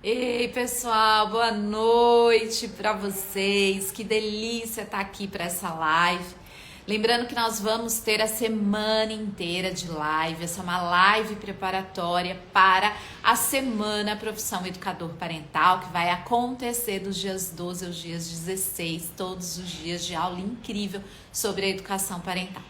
Ei, pessoal, boa noite para vocês. Que delícia estar aqui para essa live. Lembrando que nós vamos ter a semana inteira de live. Essa é uma live preparatória para a Semana Profissão Educador Parental, que vai acontecer dos dias 12 aos dias 16, todos os dias de aula incrível sobre a educação parental.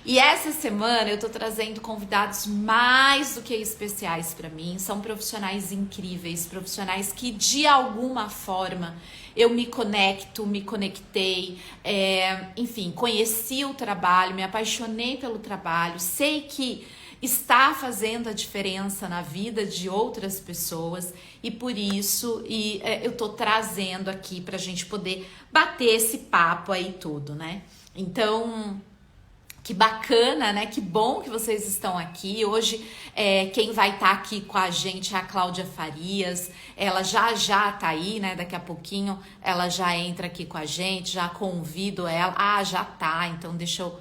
E essa semana eu tô trazendo convidados mais do que especiais para mim. São profissionais incríveis, profissionais que de alguma forma eu me conecto, me conectei, enfim, conheci o trabalho, me apaixonei pelo trabalho, sei que está fazendo a diferença na vida de outras pessoas e por isso eu tô trazendo aqui pra gente poder bater esse papo aí todo, né? Então, que bacana, né? Que bom que vocês estão aqui. Hoje, quem vai estar aqui com a gente é a Cláudia Farias. Ela já tá aí, né? Daqui a pouquinho ela já entra aqui com a gente. Já convido ela. Ah, já tá. Então, deixa eu,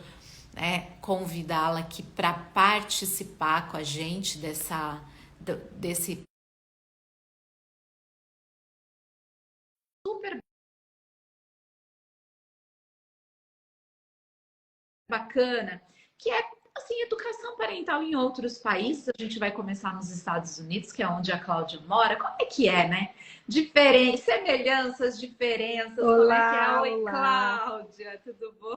né, convidá-la aqui para participar com a gente desse super bacana, que é assim, educação parental em outros países. A gente vai começar nos Estados Unidos, que é onde a Cláudia mora. Como é que é, né? Diferenças, semelhanças, diferenças. Como é que é? Olá, Oi, olá. Cláudia, tudo bom?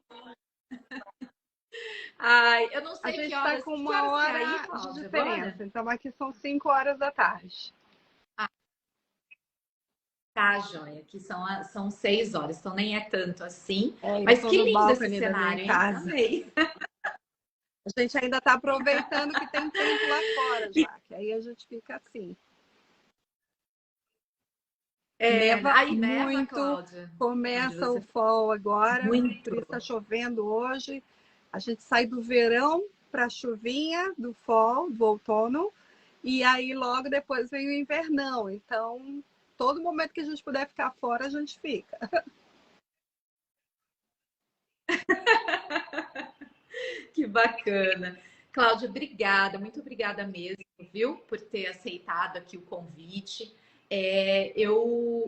Ai, eu não A sei gente está com que uma horas que é aí, hora de Cláudia, agora? diferença, então aqui são 5 horas da tarde. Ah, tá, joia, que são 6 horas, então nem é tanto assim. Eu Mas estou que no lindo esse balcone da minha cenário, hein? casa. Amei. A gente ainda está aproveitando que tem tempo lá fora E, já, que aí a gente fica assim. Neva aí neva, muito, Cláudia, onde começa o você fall agora, por muito. isso está chovendo hoje. A gente sai do verão para a chuvinha do fall, do outono, e aí logo depois vem o invernão. Então, todo momento que a gente puder ficar fora, a gente fica. Que bacana. Cláudia, obrigada, muito obrigada mesmo, viu, por ter aceitado aqui o convite.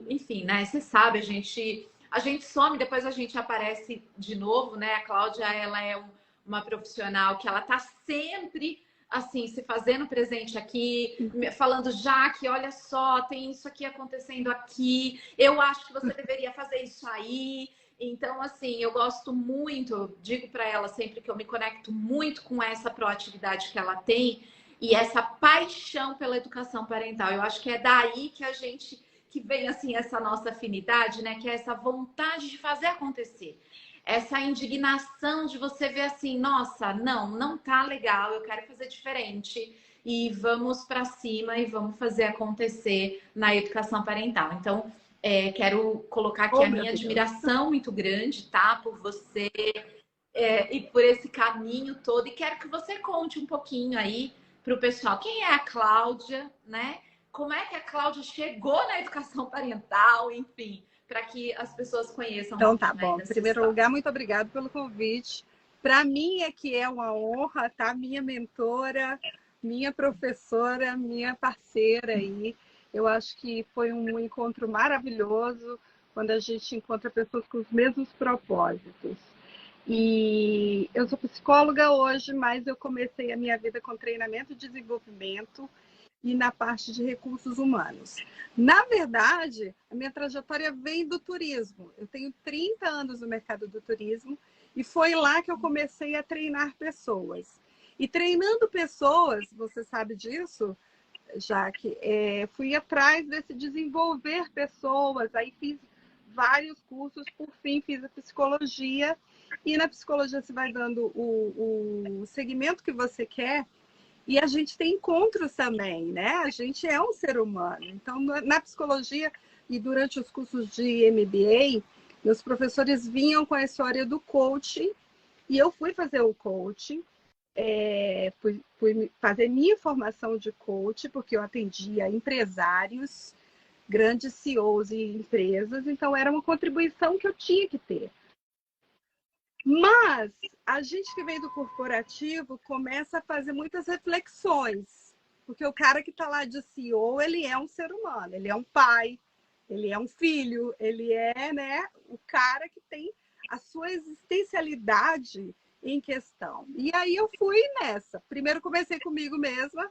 Enfim, né, você sabe, a gente some, depois a gente aparece de novo, né? A Cláudia, ela é uma profissional que ela tá sempre, assim, se fazendo presente aqui, falando, Jaque, olha só, tem isso aqui acontecendo aqui, eu acho que você deveria fazer isso aí. Então, assim, eu gosto muito, digo para ela sempre que eu me conecto muito com essa proatividade que ela tem e essa paixão pela educação parental. Eu acho que é daí que vem assim essa nossa afinidade, né? Que é essa vontade de fazer acontecer. Essa indignação de você ver assim, nossa, não tá legal, eu quero fazer diferente e vamos para cima e vamos fazer acontecer na educação parental. Então, quero colocar aqui Oh, a meu minha Deus. admiração muito grande, tá? Por você e por esse caminho todo. E quero que você conte um pouquinho aí para o pessoal quem é a Cláudia, né? Como é que a Cláudia chegou na educação parental, enfim, para que as pessoas conheçam um Então tá pouquinho aí bom. Em da sua primeiro história. lugar, muito obrigado pelo convite. Para mim é que é uma honra, tá? Minha mentora, minha professora, minha parceira aí. Eu acho que foi um encontro maravilhoso quando a gente encontra pessoas com os mesmos propósitos. E eu sou psicóloga hoje, mas eu comecei a minha vida com treinamento e desenvolvimento e na parte de recursos humanos. Na verdade, a minha trajetória vem do turismo. Eu tenho 30 anos no mercado do turismo e foi lá que eu comecei a treinar pessoas. E treinando pessoas, você sabe disso, já que fui atrás desse desenvolver pessoas, aí fiz vários cursos, por fim fiz a psicologia, e na psicologia você vai dando o segmento que você quer, e a gente tem encontros também, né? A gente é um ser humano. Então, na psicologia e durante os cursos de MBA, meus professores vinham com a história do coaching, e eu fui fazer o coaching, fui fazer minha formação de coach, porque eu atendia empresários, grandes CEOs e empresas, então era uma contribuição que eu tinha que ter. Mas a gente que vem do corporativo começa a fazer muitas reflexões. Porque o cara que está lá de CEO, ele é um ser humano, ele é um pai, ele é um filho, ele é, né, o cara que tem a sua existencialidade em questão. E aí eu fui nessa. Primeiro comecei comigo mesma,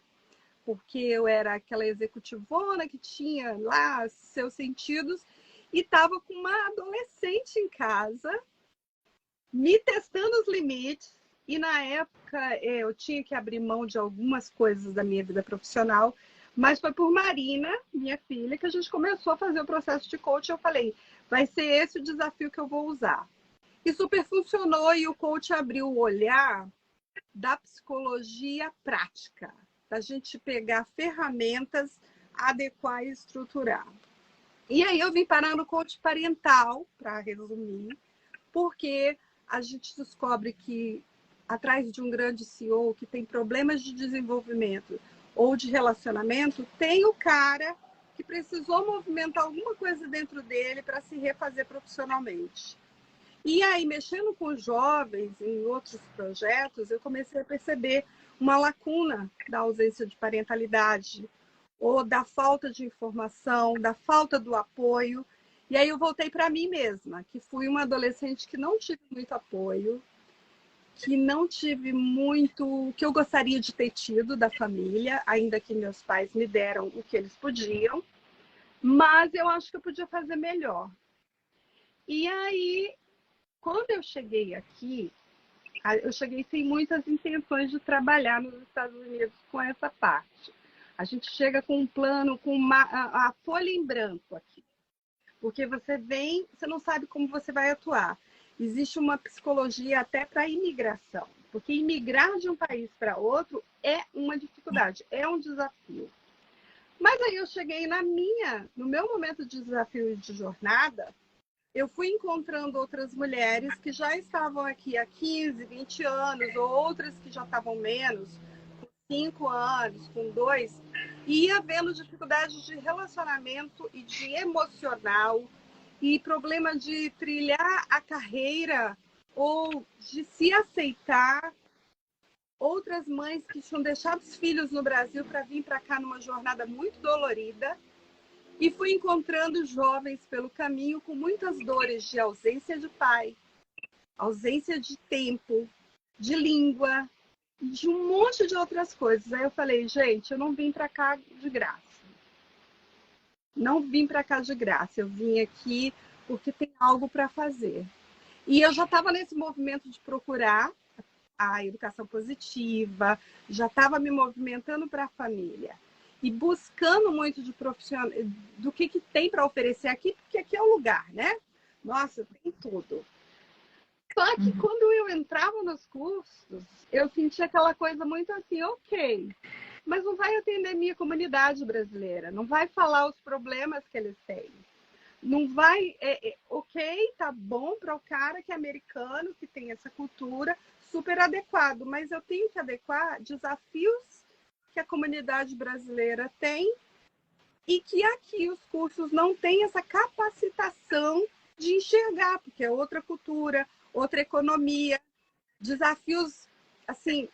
porque eu era aquela executivona que tinha lá seus sentidos e estava com uma adolescente em casa, me testando os limites. E na época eu tinha que abrir mão de algumas coisas da minha vida profissional, mas foi por Marina, minha filha, que a gente começou a fazer o processo de coaching. Eu falei, vai ser esse o desafio que eu vou usar. E super funcionou, e o coach abriu o olhar da psicologia prática, da gente pegar ferramentas, adequar e estruturar. E aí eu vim parar no coach parental, para resumir, porque a gente descobre que atrás de um grande CEO que tem problemas de desenvolvimento ou de relacionamento, tem o cara que precisou movimentar alguma coisa dentro dele para se refazer profissionalmente. E aí, mexendo com jovens em outros projetos, eu comecei a perceber uma lacuna da ausência de parentalidade, ou da falta de informação, da falta do apoio. E aí eu voltei para mim mesma, que fui uma adolescente que não tive muito apoio, que não tive muito, que eu gostaria de ter tido da família, ainda que meus pais me deram o que eles podiam, mas eu acho que eu podia fazer melhor. E aí, quando eu cheguei aqui, eu cheguei sem muitas intenções de trabalhar nos Estados Unidos com essa parte. A gente chega com um plano, com a folha em branco aqui. Porque você vem, você não sabe como você vai atuar. Existe uma psicologia até para a imigração. Porque imigrar de um país para outro é uma dificuldade, é um desafio. Mas aí eu cheguei no meu momento de desafio e de jornada, eu fui encontrando outras mulheres que já estavam aqui há 15, 20 anos, ou outras que já estavam menos, com 5 anos, com 2, e ia vendo dificuldades de relacionamento e de emocional, e problema de trilhar a carreira ou de se aceitar. Outras mães que tinham deixado os filhos no Brasil para vir para cá numa jornada muito dolorida. E fui encontrando jovens pelo caminho com muitas dores de ausência de pai, ausência de tempo, de língua, de um monte de outras coisas. Aí eu falei, gente, eu não vim para cá de graça. Não vim para cá de graça. Eu vim aqui porque tem algo para fazer. E eu já estava nesse movimento de procurar a educação positiva, já estava me movimentando para a família. E buscando muito de profissional, do que tem para oferecer aqui, porque aqui é o lugar, né? Nossa, tem tudo. Só que quando eu entrava nos cursos, eu sentia aquela coisa muito assim, ok, mas não vai atender minha comunidade brasileira, não vai falar os problemas que eles têm. Não vai, ok, tá bom para o cara que é americano, que tem essa cultura, super adequado, mas eu tenho que adequar desafios que a comunidade brasileira tem e que aqui os cursos não têm essa capacitação de enxergar, porque é outra cultura, outra economia, desafios assim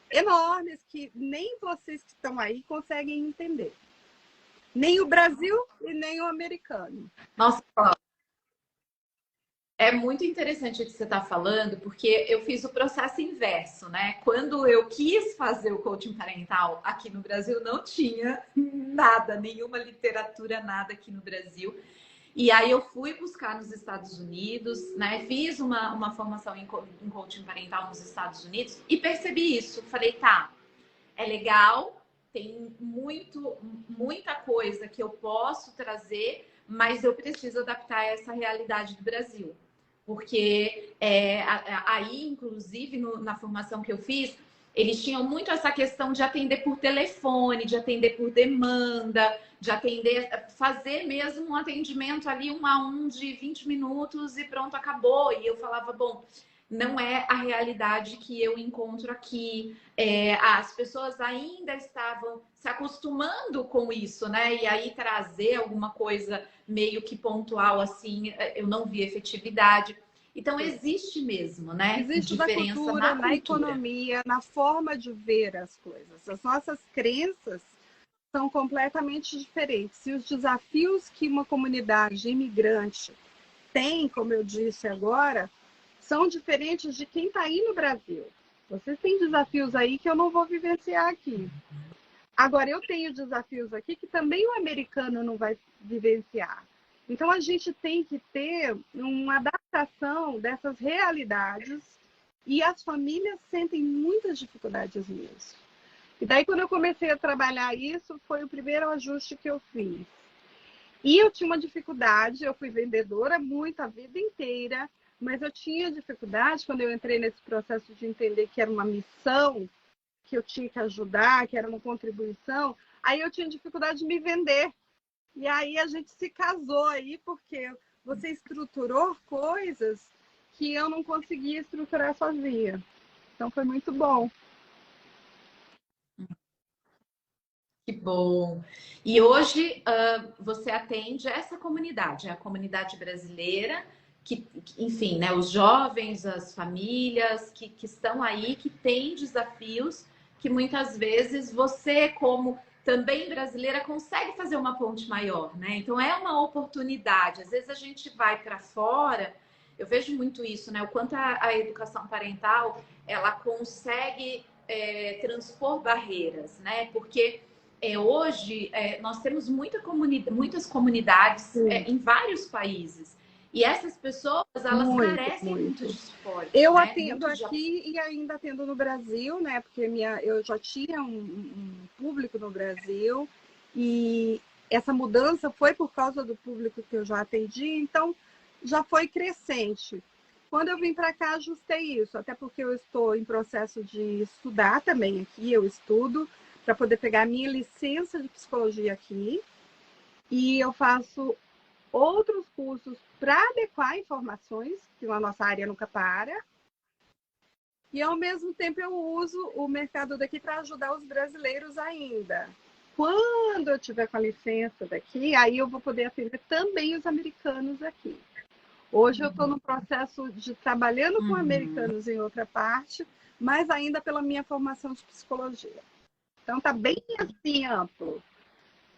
enormes que nem vocês que estão aí conseguem entender. Nem o Brasil e nem o americano. Nossa, é muito interessante o que você está falando, porque eu fiz o processo inverso, né? Quando eu quis fazer o coaching parental aqui no Brasil, não tinha nada, nenhuma literatura, nada aqui no Brasil. E aí eu fui buscar nos Estados Unidos, né? Fiz uma formação em coaching parental nos Estados Unidos e percebi isso. Falei, tá, é legal, tem muita coisa que eu posso trazer, mas eu preciso adaptar essa realidade do Brasil. Porque aí, inclusive, na formação que eu fiz, eles tinham muito essa questão de atender por telefone, de atender por demanda, de atender, fazer mesmo um atendimento ali 1 a 1 de 20 minutos e pronto, acabou. E eu falava, bom, não é a realidade que eu encontro aqui. As pessoas ainda estavam se acostumando com isso, né? E aí trazer alguma coisa meio que pontual assim, eu não vi efetividade. Então existe mesmo, né? Existe diferença na cultura, na economia, na forma de ver as coisas. As nossas crenças são completamente diferentes. E os desafios que uma comunidade imigrante tem, como eu disse agora, são diferentes de quem está aí no Brasil. Vocês têm desafios aí que eu não vou vivenciar aqui. Agora, eu tenho desafios aqui que também o americano não vai vivenciar. Então, a gente tem que ter uma adaptação dessas realidades e as famílias sentem muitas dificuldades nisso. E daí, quando eu comecei a trabalhar isso, foi o primeiro ajuste que eu fiz. E eu tinha uma dificuldade, eu fui vendedora muito a vida inteira, mas eu tinha dificuldade quando eu entrei nesse processo de entender que era uma missão, que eu tinha que ajudar, que era uma contribuição, aí eu tinha dificuldade de me vender. E aí a gente se casou aí, porque você estruturou coisas que eu não conseguia estruturar sozinha. Então foi muito bom. Que bom. E hoje você atende essa comunidade, a comunidade brasileira, enfim, né, os jovens, as famílias que estão aí, que têm desafios que muitas vezes você, como também brasileira, consegue fazer uma ponte maior, né? Então é uma oportunidade. Às vezes a gente vai para fora, eu vejo muito isso, né? O quanto a educação parental ela consegue transpor barreiras, né? Porque hoje nós temos muitas comunidades Sim, em vários países. E essas pessoas, elas muito, carecem muito muito. de suporte, Eu né? atendo Muito de aqui e ainda atendo no Brasil, né? Porque eu já tinha um público no Brasil e essa mudança foi por causa do público que eu já atendi, então já foi crescente. Quando eu vim para cá, ajustei isso, até porque eu estou em processo de estudar também aqui, eu estudo para poder pegar a minha licença de psicologia aqui e eu faço outros cursos para adequar informações, que a nossa área nunca para. E, ao mesmo tempo, eu uso o mercado daqui para ajudar os brasileiros ainda. Quando eu tiver com a licença daqui, aí eu vou poder atender também os americanos aqui. Hoje eu estou no processo de trabalhando com Uhum. americanos em outra parte, mas ainda pela minha formação de psicologia. Então, tá bem assim amplo.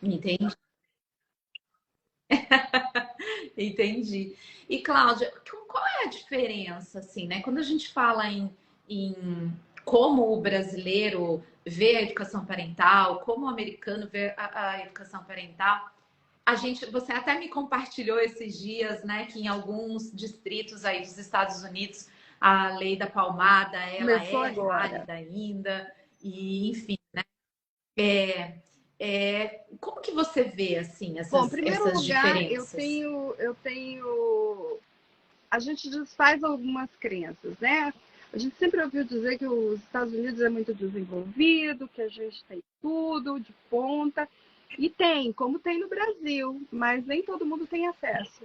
Entendi. Entendi. E Cláudia, qual é a diferença, assim, né? Quando a gente fala em como o brasileiro vê a educação parental, como o americano vê a educação parental, você até me compartilhou esses dias, né, que em alguns distritos aí dos Estados Unidos a lei da palmada, ela Começou é agora. válida ainda, e enfim, como que você vê assim Bom, em essas, primeiro essas lugar, diferenças? a gente desfaz algumas crenças, né? A gente sempre ouviu dizer que os Estados Unidos é muito desenvolvido, que a gente tem tudo de ponta. E tem, como tem no Brasil, mas nem todo mundo tem acesso.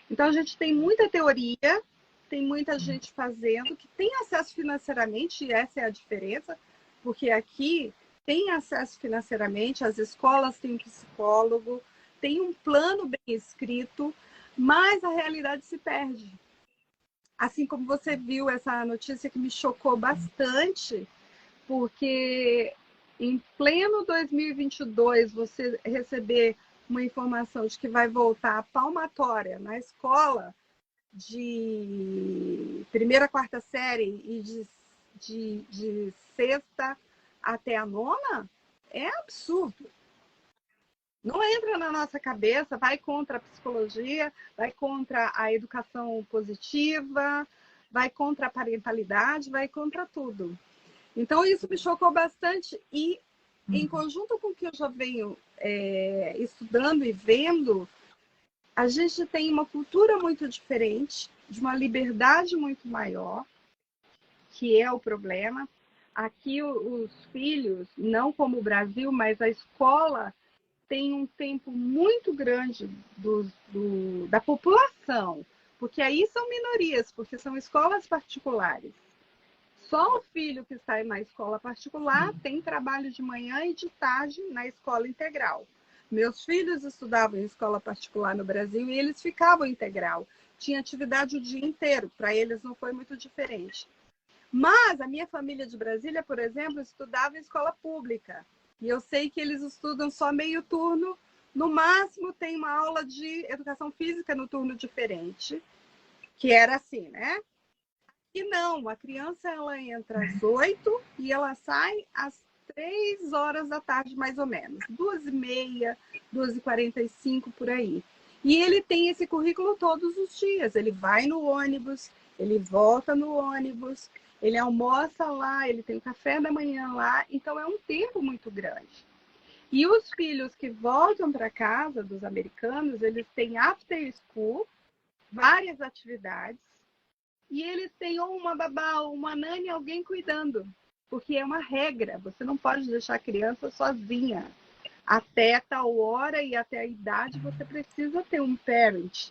Então a gente tem muita teoria, tem muita gente fazendo que tem acesso financeiramente, e essa é a diferença, porque aqui tem acesso financeiramente, as escolas têm um psicólogo, tem um plano bem escrito, mas a realidade se perde. Assim como você viu essa notícia que me chocou bastante, porque em pleno 2022 você receber uma informação de que vai voltar a palmatória na escola de primeira a quarta série e de sexta até a nona, é absurdo. Não entra na nossa cabeça, vai contra a psicologia, vai contra a educação positiva, vai contra a parentalidade, vai contra tudo. Então, isso me chocou bastante e, em conjunto com o que eu já venho estudando e vendo, a gente tem uma cultura muito diferente, de uma liberdade muito maior, que é o problema. Aqui, os filhos, não como o Brasil, mas a escola tem um tempo muito grande da população, porque aí são minorias, porque são escolas particulares. Só o filho que está na escola particular tem trabalho de manhã e de tarde na escola integral. Meus filhos estudavam em escola particular no Brasil e eles ficavam integral. Tinha atividade o dia inteiro, para eles não foi muito diferente. Mas a minha família de Brasília, por exemplo, estudava em escola pública. E eu sei que eles estudam só meio turno. No máximo, tem uma aula de educação física no turno diferente, que era assim, né? E não, a criança ela entra às 8 e ela sai às 3 horas da tarde, mais ou menos. 2h30, 2h45, por aí. E ele tem esse currículo todos os dias. Ele vai no ônibus, ele volta no ônibus, ele almoça lá, ele tem o café da manhã lá. Então é um tempo muito grande. E os filhos que voltam para casa dos americanos, eles têm after school, várias atividades, e eles têm ou uma babá, ou uma nani, alguém cuidando. Porque é uma regra, você não pode deixar a criança sozinha. Até tal hora e até a idade, você precisa ter um parent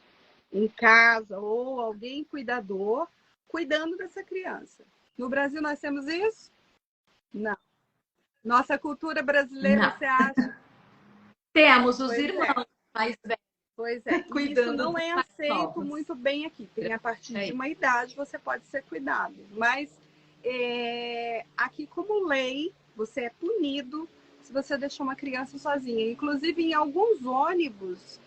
em casa ou alguém cuidador cuidando dessa criança. No Brasil nós temos isso? Não. Nossa cultura brasileira, Não. você acha? Temos os Pois é. irmãos mais Pois é, velhos e isso cuidando não dos é mais aceito novos. muito bem aqui. Tem a partir de uma idade você pode ser cuidado, mas aqui como lei você é punido se você deixar uma criança sozinha. Inclusive em alguns ônibus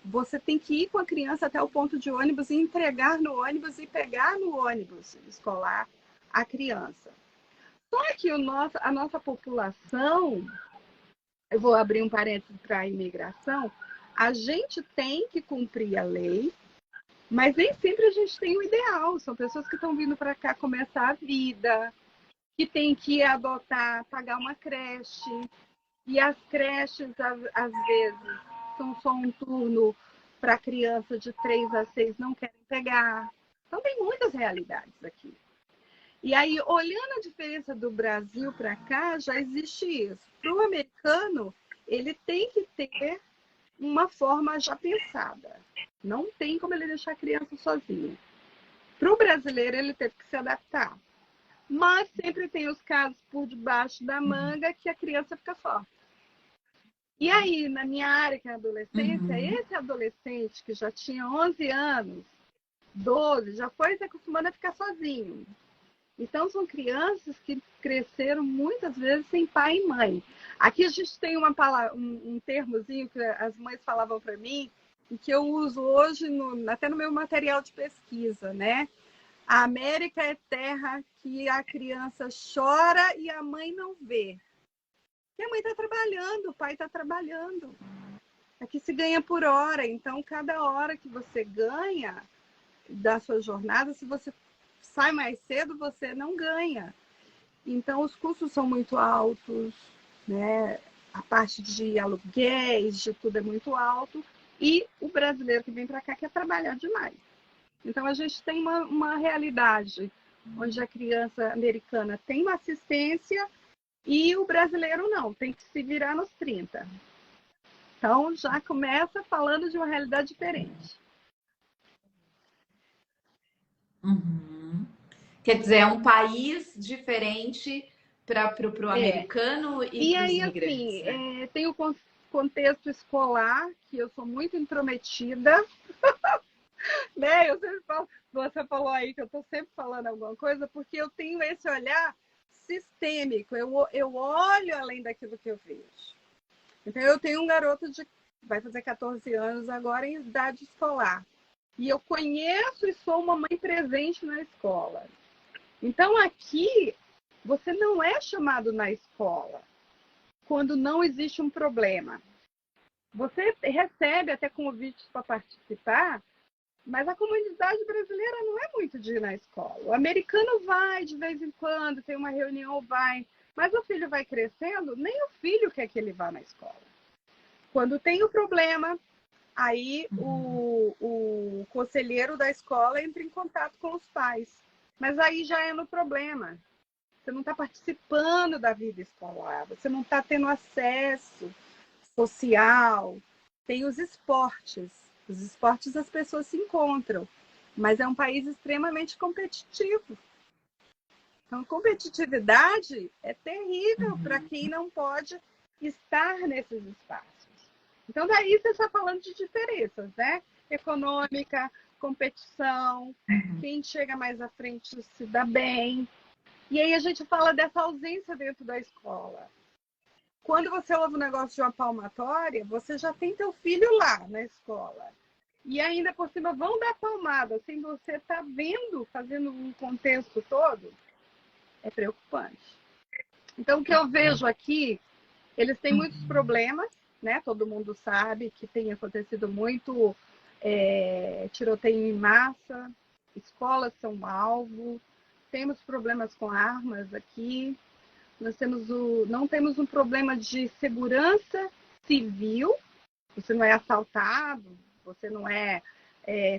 você tem que ir com a criança até o ponto de ônibus e entregar no ônibus e pegar no ônibus escolar a criança. Só que a nossa população, eu vou abrir um parênteses para a imigração, a gente tem que cumprir a lei, mas nem sempre a gente tem o ideal. São pessoas que estão vindo para cá começar a vida, que tem que adotar, pagar uma creche. E as creches, às vezes, são só um turno para criança de 3 a 6 não querem pegar. Então, tem muitas realidades aqui. E aí, olhando a diferença do Brasil para cá, já existe isso. Para o americano, ele tem que ter uma forma já pensada. Não tem como ele deixar a criança sozinha. Para o brasileiro, ele teve que se adaptar. Mas sempre tem os casos por debaixo da manga que a criança fica forte. E aí, na minha área, que é a adolescência, esse adolescente que já tinha 11 anos, 12, já foi se acostumando a ficar sozinho. Então, são crianças que cresceram muitas vezes sem pai e mãe. Aqui a gente tem uma palavra, um termozinho que as mães falavam para mim, e que eu uso hoje até no meu material de pesquisa, né? A América é terra que a criança chora e a mãe não vê. Porque a mãe está trabalhando, o pai está trabalhando. Aqui se ganha por hora, então cada hora que você ganha da sua jornada, se você sai mais cedo, você não ganha. Então, os custos são muito altos, né? A parte de aluguéis, de tudo é muito alto. E o brasileiro que vem para cá quer trabalhar demais. Então, a gente tem uma realidade onde a criança americana tem uma assistência e o brasileiro não, tem que se virar nos 30. Então, já começa falando de uma realidade diferente. Uhum. Quer dizer, é um país diferente para o É. americano e E para os aí, imigrantes, assim, né? tem o contexto escolar, que eu sou muito intrometida, né? Eu sempre falo, você falou aí que eu estou sempre falando alguma coisa, porque eu tenho esse olhar sistêmico, eu olho além daquilo que eu vejo. Então, eu tenho um garoto vai fazer 14 anos agora em idade escolar. E eu conheço e sou uma mãe presente na escola. Então, aqui, você não é chamado na escola quando não existe um problema. Você recebe até convites para participar, mas a comunidade brasileira não é muito de ir na escola. O americano vai de vez em quando, tem uma reunião, vai. Mas o filho vai crescendo, nem o filho quer que ele vá na escola. Quando tem o problema, aí o conselheiro da escola entra em contato com os pais. Mas aí já é no problema. Você não está participando da vida escolar, você não está tendo acesso social. Tem os esportes. Os esportes as pessoas se encontram, mas é um país extremamente competitivo. Então, competitividade é terrível para quem não pode estar nesses espaços. Então, daí você está falando de diferenças, né? Econômica, competição, quem chega mais à frente se dá bem. E aí a gente fala dessa ausência dentro da escola. quando você ouve um negócio de uma palmatória, você já tem teu filho lá na escola. E ainda por cima vão dar palmada, sem você estar vendo, fazendo um contexto todo, é preocupante. Então, o que eu vejo aqui, eles têm muitos problemas, né? Todo mundo sabe que tem acontecido muito tiroteio em massa, escolas são alvo, temos problemas com armas aqui, nós não temos um problema de segurança civil, você não é assaltado, você não é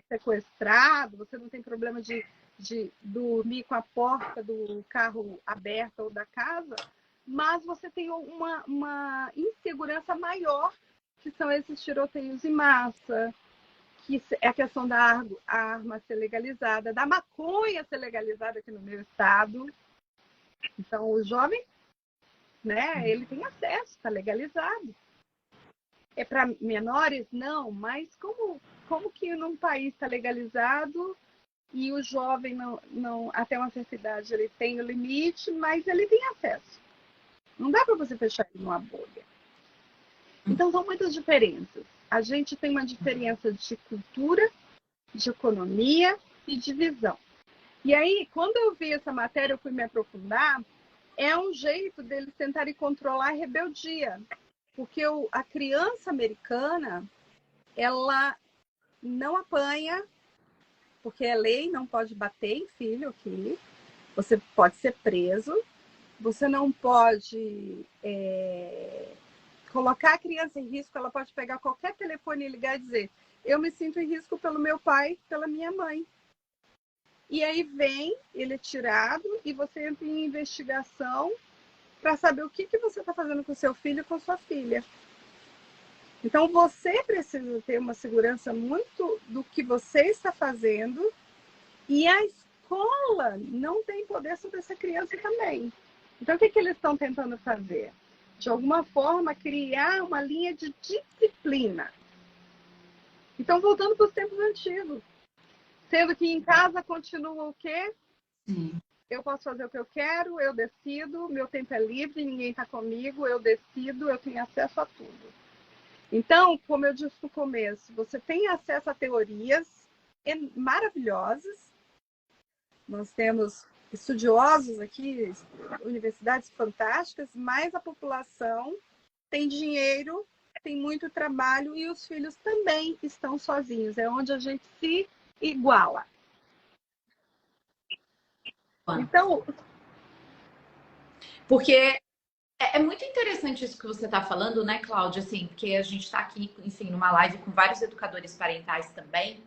sequestrado, você não tem problema de dormir com a porta do carro aberta ou da casa, mas você tem uma insegurança maior, que são esses tiroteios em massa, que é a questão da arma ser legalizada, da maconha ser legalizada aqui no meu estado. Então, o jovem, né, ele tem acesso, está legalizado. É para menores? Não, mas como que num país está legalizado e o jovem não, até uma certa idade, ele tem o limite, mas ele tem acesso. Não dá para você fechar ele numa bolha. Então, são muitas diferenças. A gente tem uma diferença de cultura, de economia e de visão. E aí, quando eu vi essa matéria, eu fui me aprofundar, é um jeito deles tentarem controlar a rebeldia. Porque a criança americana, ela não apanha, porque é lei, não pode bater em filho aqui. Você pode ser preso, você não pode colocar a criança em risco, ela pode pegar qualquer telefone e ligar e dizer: eu me sinto em risco pelo meu pai, pela minha mãe. E aí vem, ele é tirado e você entra em investigação para saber o que você está fazendo com seu filho e com sua filha. Então, você precisa ter uma segurança muito do que você está fazendo e a escola não tem poder sobre essa criança também. Então, o que eles estão tentando fazer? De alguma forma, criar uma linha de disciplina. Então, voltando para os tempos antigos. Sendo que em casa continua o quê? Sim. Eu posso fazer o que eu quero, eu decido, meu tempo é livre, ninguém está comigo, eu decido, eu tenho acesso a tudo. Então, como eu disse no começo, você tem acesso a teorias maravilhosas. Nós temos estudiosos aqui, universidades fantásticas, mas a população tem dinheiro, tem muito trabalho e os filhos também estão sozinhos. É onde a gente se iguala. Então, porque é muito interessante isso que você está falando, né, Cláudia? Assim, porque a gente está aqui, enfim, numa live com vários educadores parentais também.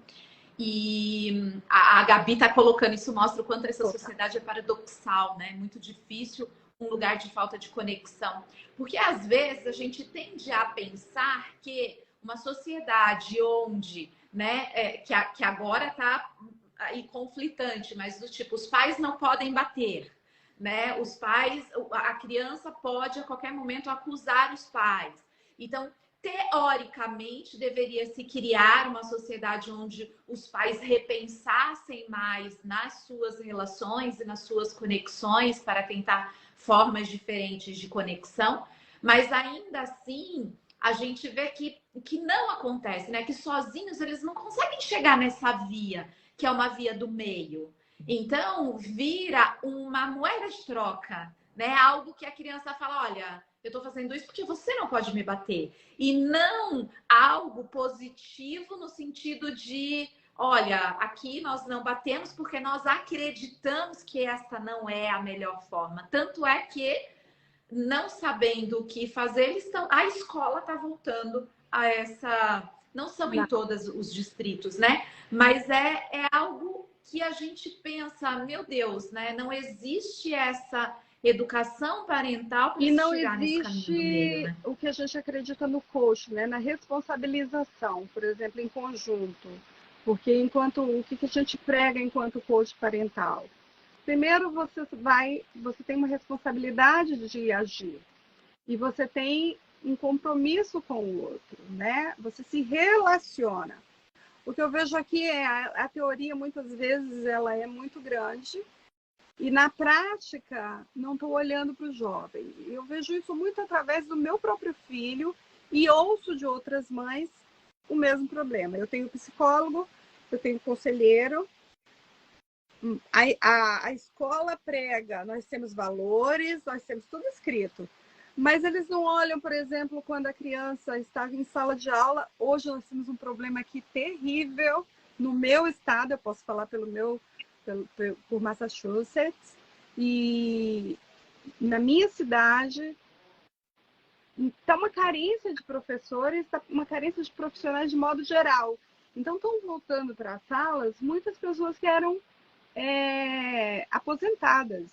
E a Gabi está colocando, isso mostra o quanto essa sociedade é paradoxal, né? Muito difícil, um lugar de falta de conexão. Porque às vezes a gente tende a pensar que uma sociedade onde, né, que agora está aí conflitante, mas do tipo, os pais não podem bater, né? Os pais, a criança pode a qualquer momento acusar os pais. Então, teoricamente, deveria se criar uma sociedade onde os pais repensassem mais nas suas relações e nas suas conexões para tentar formas diferentes de conexão, mas ainda assim a gente vê que não acontece, né? Que sozinhos eles não conseguem chegar nessa via, que é uma via do meio. Então, vira uma moeda de troca, né? Algo que a criança fala, olha, eu tô fazendo isso porque você não pode me bater. E não algo positivo no sentido de, olha, aqui nós não batemos porque nós acreditamos que esta não é a melhor forma. Tanto é que, não sabendo o que fazer, a escola está voltando a essa... Não são em todos os distritos, né? Mas é algo que a gente pensa, meu Deus, né? Não existe essa educação parental para e não chegar nesse caminho do meio, né? o que a gente acredita no coach, né? Na responsabilização, por exemplo, em conjunto. Porque o que a gente prega enquanto coach parental? Primeiro, você tem uma responsabilidade de agir. E você tem um compromisso com o outro, né? Você se relaciona. O que eu vejo aqui é a teoria, muitas vezes, ela é muito grande E na prática, não estou olhando para o jovem. Eu vejo isso muito através do meu próprio filho e ouço de outras mães o mesmo problema. Eu tenho psicólogo, eu tenho conselheiro. A escola prega, nós temos valores, nós temos tudo escrito. Mas eles não olham, por exemplo, quando a criança estava em sala de aula. Hoje nós temos um problema aqui terrível no meu estado, eu posso falar por Massachusetts, e na minha cidade está uma carência de professores, está uma carência de profissionais de modo geral. Então estão voltando para as salas muitas pessoas que eram aposentadas.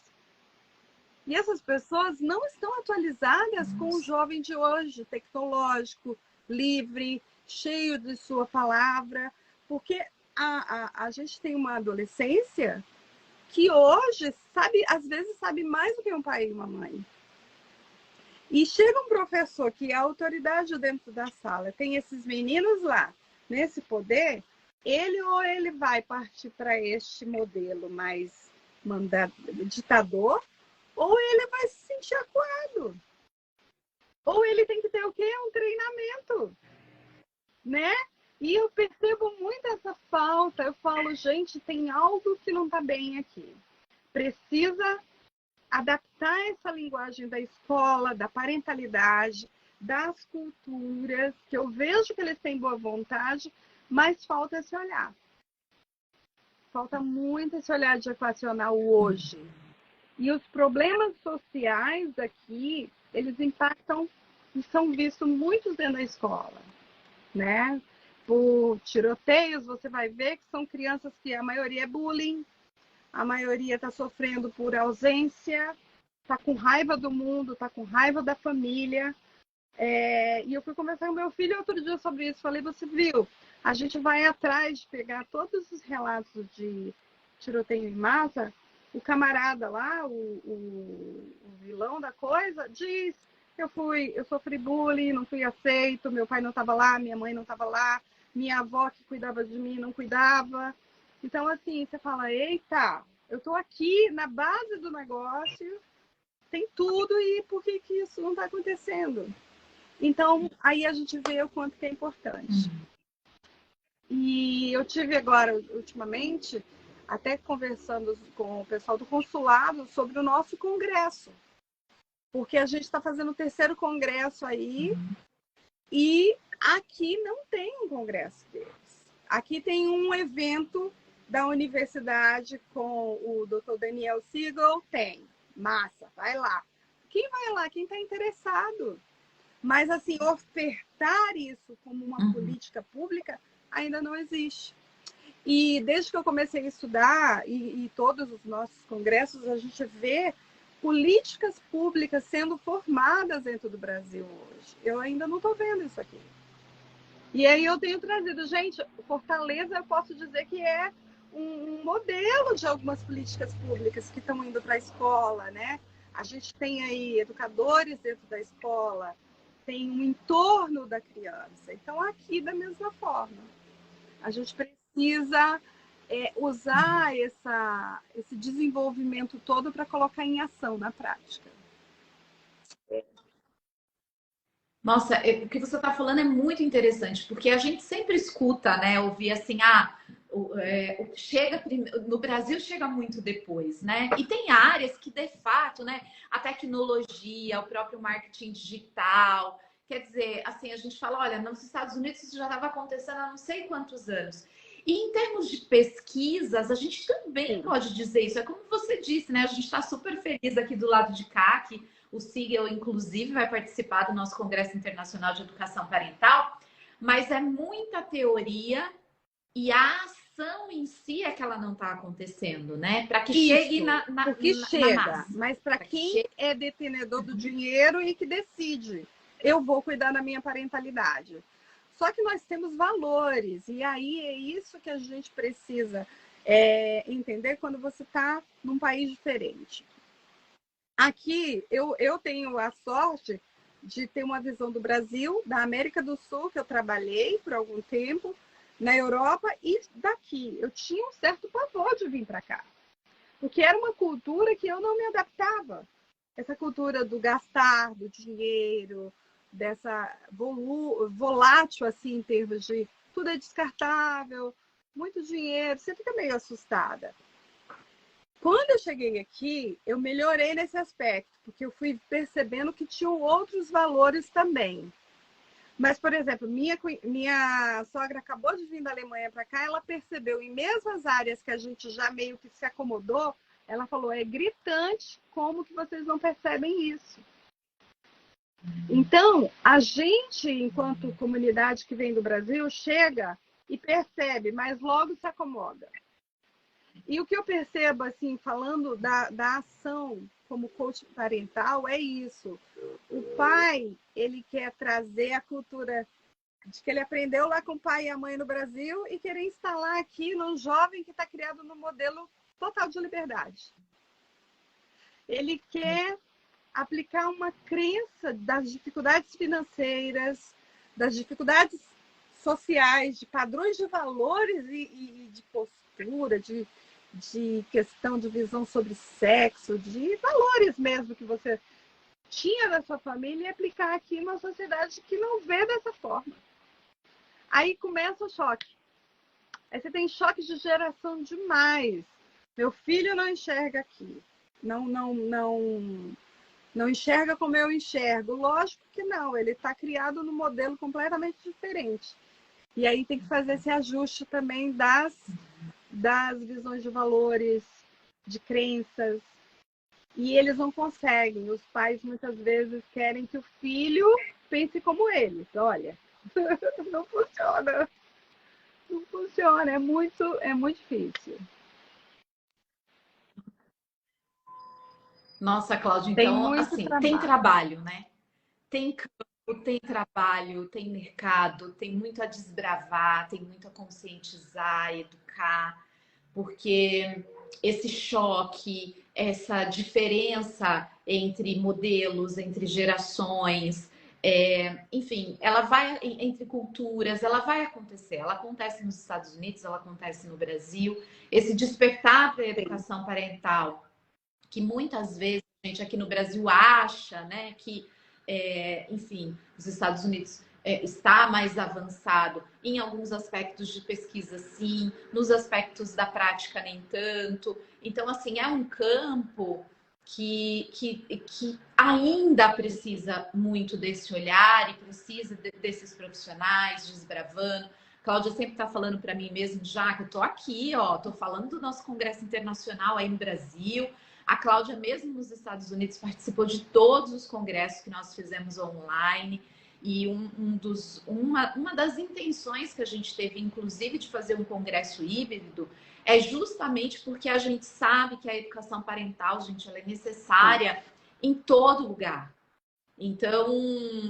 E essas pessoas não estão atualizadas com o jovem de hoje, tecnológico, livre, cheio de sua palavra, porque a gente tem uma adolescência que hoje sabe, às vezes sabe mais do que um pai e uma mãe. E chega um professor que é autoridade dentro da sala, tem esses meninos lá, nesse poder, ele vai partir para este modelo mais ditador, ou ele vai se sentir acuado. Ou ele tem que ter o quê? Um treinamento, né? E eu percebo muito essa falta. Eu falo, gente, tem algo que não está bem aqui. Precisa adaptar essa linguagem da escola, da parentalidade, das culturas, que eu vejo que eles têm boa vontade, mas falta esse olhar. Falta muito esse olhar de equacionar o hoje. E os problemas sociais aqui, eles impactam e são vistos muito dentro da escola, né? Por tiroteios, você vai ver que são crianças que a maioria é bullying, a maioria está sofrendo por ausência, está com raiva do mundo, está com raiva da família. E eu fui conversar com meu filho outro dia sobre isso. Falei, você viu, a gente vai atrás de pegar todos os relatos de tiroteio em massa. O camarada lá, o vilão da coisa, diz: eu sofri bullying, não fui aceito, meu pai não estava lá, minha mãe não estava lá, minha avó que cuidava de mim não cuidava. Então, assim, você fala, eita, eu estou aqui na base do negócio, tem tudo, e por que isso não está acontecendo? Então, aí a gente vê o quanto que é importante. E eu tive agora, ultimamente, até conversando com o pessoal do consulado sobre o nosso congresso. Porque a gente está fazendo o 3º congresso aí, e aqui não tem um congresso deles. Aqui tem um evento da universidade com o Dr. Daniel Siegel, tem. Massa, vai lá. Quem vai lá? Quem está interessado. Mas, assim, ofertar isso como uma política pública ainda não existe. E desde que eu comecei a estudar, e todos os nossos congressos, a gente vê políticas públicas sendo formadas dentro do Brasil hoje. Eu ainda não estou vendo isso aqui. E aí eu tenho trazido, gente, Fortaleza, eu posso dizer que é um modelo de algumas políticas públicas que estão indo para a escola, né? A gente tem aí educadores dentro da escola, tem um entorno da criança. Então, aqui, da mesma forma, a gente precisa usar esse desenvolvimento todo para colocar em ação, na prática. Nossa, o que você está falando é muito interessante, porque a gente sempre escuta, né? Ouvir assim, no Brasil chega muito depois, né? E tem áreas que, de fato, né? A tecnologia, o próprio marketing digital, quer dizer, assim, a gente fala, olha, nos Estados Unidos isso já estava acontecendo há não sei quantos anos. E em termos de pesquisas, a gente também pode dizer isso. É como você disse, né? A gente está super feliz aqui do lado de cá, que o Siegel, inclusive, vai participar do nosso Congresso Internacional de Educação Parental, mas é muita teoria e a ação em si é que ela não está acontecendo, né? Para que chegue na massa. Mas para quem é detenedor do dinheiro e que decide, eu vou cuidar da minha parentalidade. Só que nós temos valores, e aí é isso que a gente precisa entender quando você está num país diferente. Aqui, eu tenho a sorte de ter uma visão do Brasil, da América do Sul, que eu trabalhei por algum tempo, na Europa, e daqui. Eu tinha um certo pavor de vir para cá. porque era uma cultura que eu não me adaptava. Essa cultura do gastar, do dinheiro, dessa volátil, assim, em termos de tudo é descartável, muito dinheiro, você fica meio assustada. Quando eu cheguei aqui, eu melhorei nesse aspecto, porque eu fui percebendo que tinham outros valores também. Mas, por exemplo, minha sogra acabou de vir da Alemanha para cá, ela percebeu em mesmas áreas que a gente já meio que se acomodou, ela falou, é gritante como que vocês não percebem isso. Então, a gente, enquanto comunidade que vem do Brasil, chega e percebe, mas logo se acomoda. E o que eu percebo, assim, falando da ação como coach parental, é isso. O pai, ele quer trazer a cultura de que ele aprendeu lá com o pai e a mãe no Brasil e querer instalar aqui num jovem que está criado no modelo total de liberdade. Ele quer aplicar uma crença das dificuldades financeiras, das dificuldades sociais, de padrões de valores e de postura, de questão de visão sobre sexo, de valores mesmo que você tinha na sua família e aplicar aqui numa sociedade que não vê dessa forma. Aí começa o choque. Aí você tem choque de geração demais. Meu filho não enxerga aqui. Não enxerga como eu enxergo. Lógico que não. Ele está criado num modelo completamente diferente. E aí tem que fazer esse ajuste também das visões de valores, de crenças. E eles não conseguem. Os pais muitas vezes querem que o filho pense como eles. Olha, não funciona. Não funciona. É muito difícil. Nossa, Cláudia, Tem então, muito assim, tem trabalho. trabalho, né? Tem campo, tem trabalho, tem mercado, tem muito a desbravar, tem muito a conscientizar, educar, porque esse choque, essa diferença entre modelos, entre gerações, enfim, ela vai entre culturas, ela vai acontecer. Ela acontece nos Estados Unidos, ela acontece no Brasil. Esse despertar para a educação parental, que muitas vezes a gente aqui no Brasil acha, né, que, enfim, os Estados Unidos está mais avançado em alguns aspectos de pesquisa, sim, nos aspectos da prática, nem tanto. Então, assim, é um campo que ainda precisa muito desse olhar e precisa desses profissionais desbravando. Cláudia sempre está falando para mim mesmo, já que eu estou aqui, ó, estou falando do nosso congresso internacional aí no Brasil. A Cláudia, mesmo nos Estados Unidos, participou de todos os congressos que nós fizemos online. E uma das intenções que a gente teve, inclusive, de fazer um congresso híbrido, é justamente porque a gente sabe que a educação parental, gente, ela é necessária em todo lugar. Então,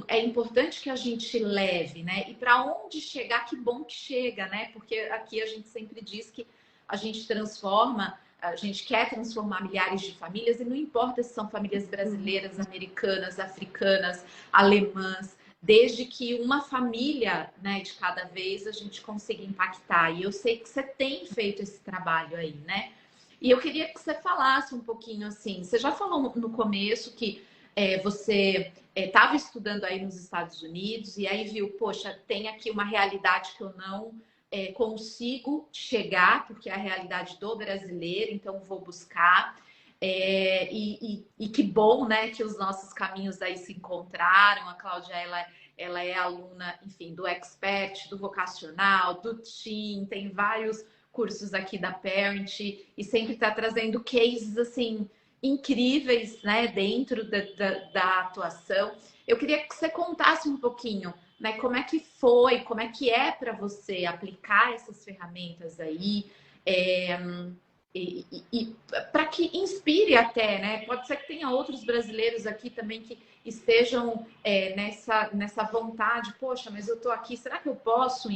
é importante que a gente leve, né? E para onde chegar, que bom que chega, né? Porque aqui a gente sempre diz que a gente transforma, a gente quer transformar milhares de famílias, e não importa se são famílias brasileiras, americanas, africanas, alemãs, desde que uma família, né, de cada vez a gente consiga impactar. E eu sei que você tem feito esse trabalho aí, né? E eu queria que você falasse um pouquinho assim. Você já falou no começo que você estava estudando aí nos Estados Unidos e aí viu, poxa, tem aqui uma realidade que eu não consigo chegar, porque é a realidade do brasileiro, então vou buscar. E que bom, né, que os nossos caminhos aí se encontraram. A Cláudia, ela é aluna, enfim, do Expert, do Vocacional, do Team, tem vários cursos aqui da Parent e sempre está trazendo cases, assim, incríveis, né, dentro da atuação. Eu queria que você contasse um pouquinho, né, como é que foi, como é que é para você aplicar essas ferramentas aí, e para que inspire até, né? Pode ser que tenha outros brasileiros aqui também que estejam nessa vontade, poxa, mas eu tô aqui, será que eu posso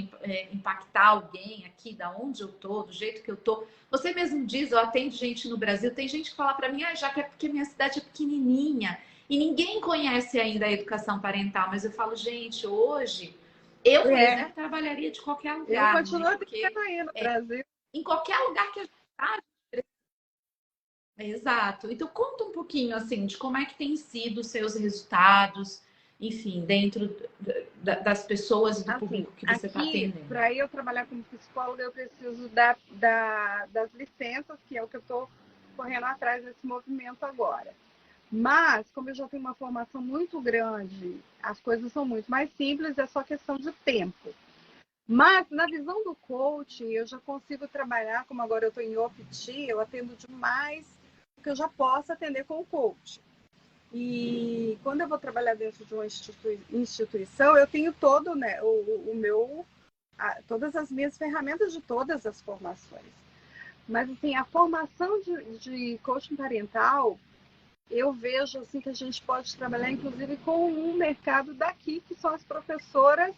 impactar alguém aqui da onde eu tô, do jeito que eu tô? Você mesmo diz, eu atendo gente no Brasil, tem gente que fala para mim, já que é porque minha cidade é pequenininha e ninguém conhece ainda a educação parental, mas eu falo, gente, hoje eu, por exemplo, trabalharia de qualquer Eu lugar, né? continuo Porque tendo aí no Brasil. em qualquer lugar que a gente tá, Exato. Então conta um pouquinho assim de como é que tem sido os seus resultados, enfim, dentro das pessoas e do Assim, público que você está aqui, atendendo. para eu trabalhar como psicóloga, eu preciso das licenças, que é o que eu estou correndo atrás desse movimento agora. Mas, como eu já tenho uma formação muito grande, as coisas são muito mais simples, é só questão de tempo. Mas, na visão do coach, eu já consigo trabalhar, como agora eu estou em OPT, eu atendo demais do que eu já posso atender com o coach. E quando eu vou trabalhar dentro de uma instituição, eu tenho todo, né, o meu, todas as minhas ferramentas de todas as formações. Mas, assim, a formação de coaching parental, eu vejo assim que a gente pode trabalhar, inclusive, com um mercado daqui, que são as professoras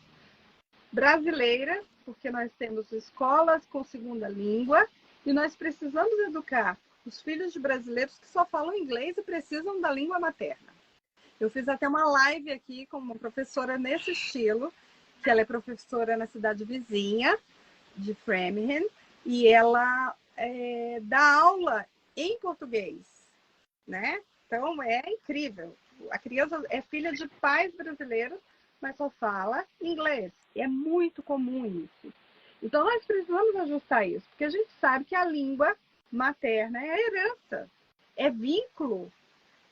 brasileiras, porque nós temos escolas com segunda língua e nós precisamos educar os filhos de brasileiros que só falam inglês e precisam da língua materna. Eu fiz até uma live aqui com uma professora nesse estilo, que ela é professora na cidade vizinha de Framingham, e ela dá aula em português, né? Então é incrível. A criança é filha de pais brasileiros, mas só fala inglês. E é muito comum isso. Então nós precisamos ajustar isso, porque a gente sabe que a língua materna é herança, é vínculo.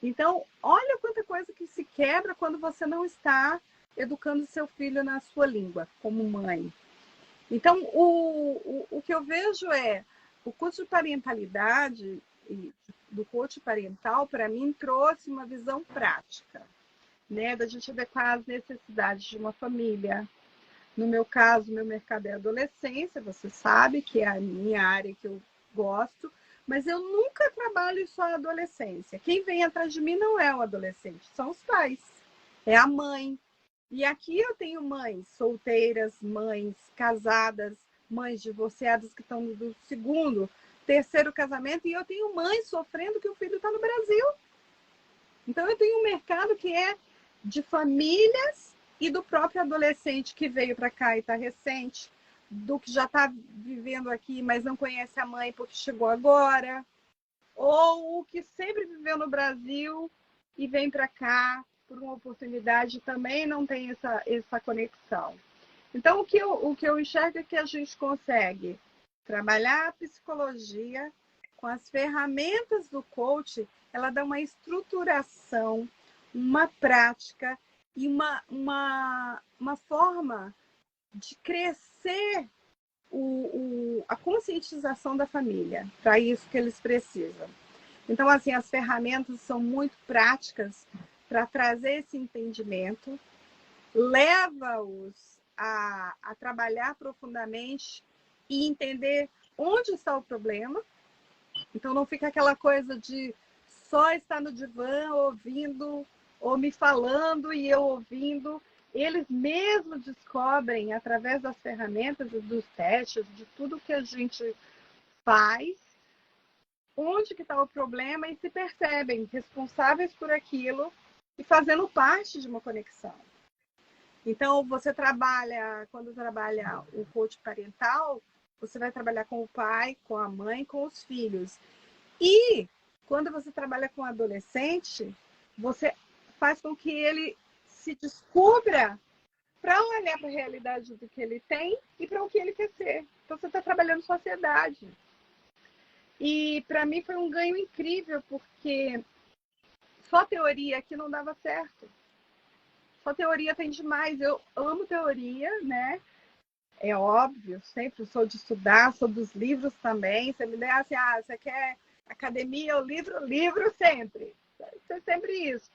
Então, olha quanta coisa que se quebra quando você não está educando seu filho na sua língua, como mãe. Então, o que eu vejo é o curso de parentalidade do coach parental, para mim, trouxe uma visão prática, né? Da gente adequar as necessidades de uma família. No meu caso, meu mercado é adolescência, você sabe que é a minha área que eu gosto, mas eu nunca trabalho só a adolescência. Quem vem atrás de mim não é o adolescente, são os pais, é a mãe. E aqui eu tenho mães solteiras, mães casadas, mães divorciadas que estão do segundo, terceiro casamento, e eu tenho mães sofrendo que o filho está no Brasil. Então eu tenho um mercado que é de famílias e do próprio adolescente que veio para cá e está recente, do que já está vivendo aqui, mas não conhece a mãe porque chegou agora, ou o que sempre viveu no Brasil e vem para cá por uma oportunidade também não tem essa conexão. Então, o que eu enxergo é que a gente consegue trabalhar a psicologia com as ferramentas do coach, ela dá uma estruturação, uma prática e uma forma de crescer a conscientização da família, para isso que eles precisam. Então, assim, as ferramentas são muito práticas para trazer esse entendimento, leva-os a trabalhar profundamente e entender onde está o problema. Então, não fica aquela coisa de só estar no divã ouvindo ou me falando e eu ouvindo. Eles mesmos descobrem, através das ferramentas, dos testes, de tudo que a gente faz, onde que está o problema e se percebem responsáveis por aquilo e fazendo parte de uma conexão. Então, você trabalha, quando trabalha o coach parental, você vai trabalhar com o pai, com a mãe, com os filhos. E quando você trabalha com o adolescente, você faz com que ele se descubra para olhar para a realidade do que ele tem e para o que ele quer ser. Então, você está trabalhando sociedade. E para mim foi um ganho incrível, porque só teoria aqui não dava certo. Só teoria tem demais. Eu amo teoria, né? É óbvio, sempre sou de estudar, sou dos livros também. Você me der assim, você quer academia, o livro sempre. É sempre isso.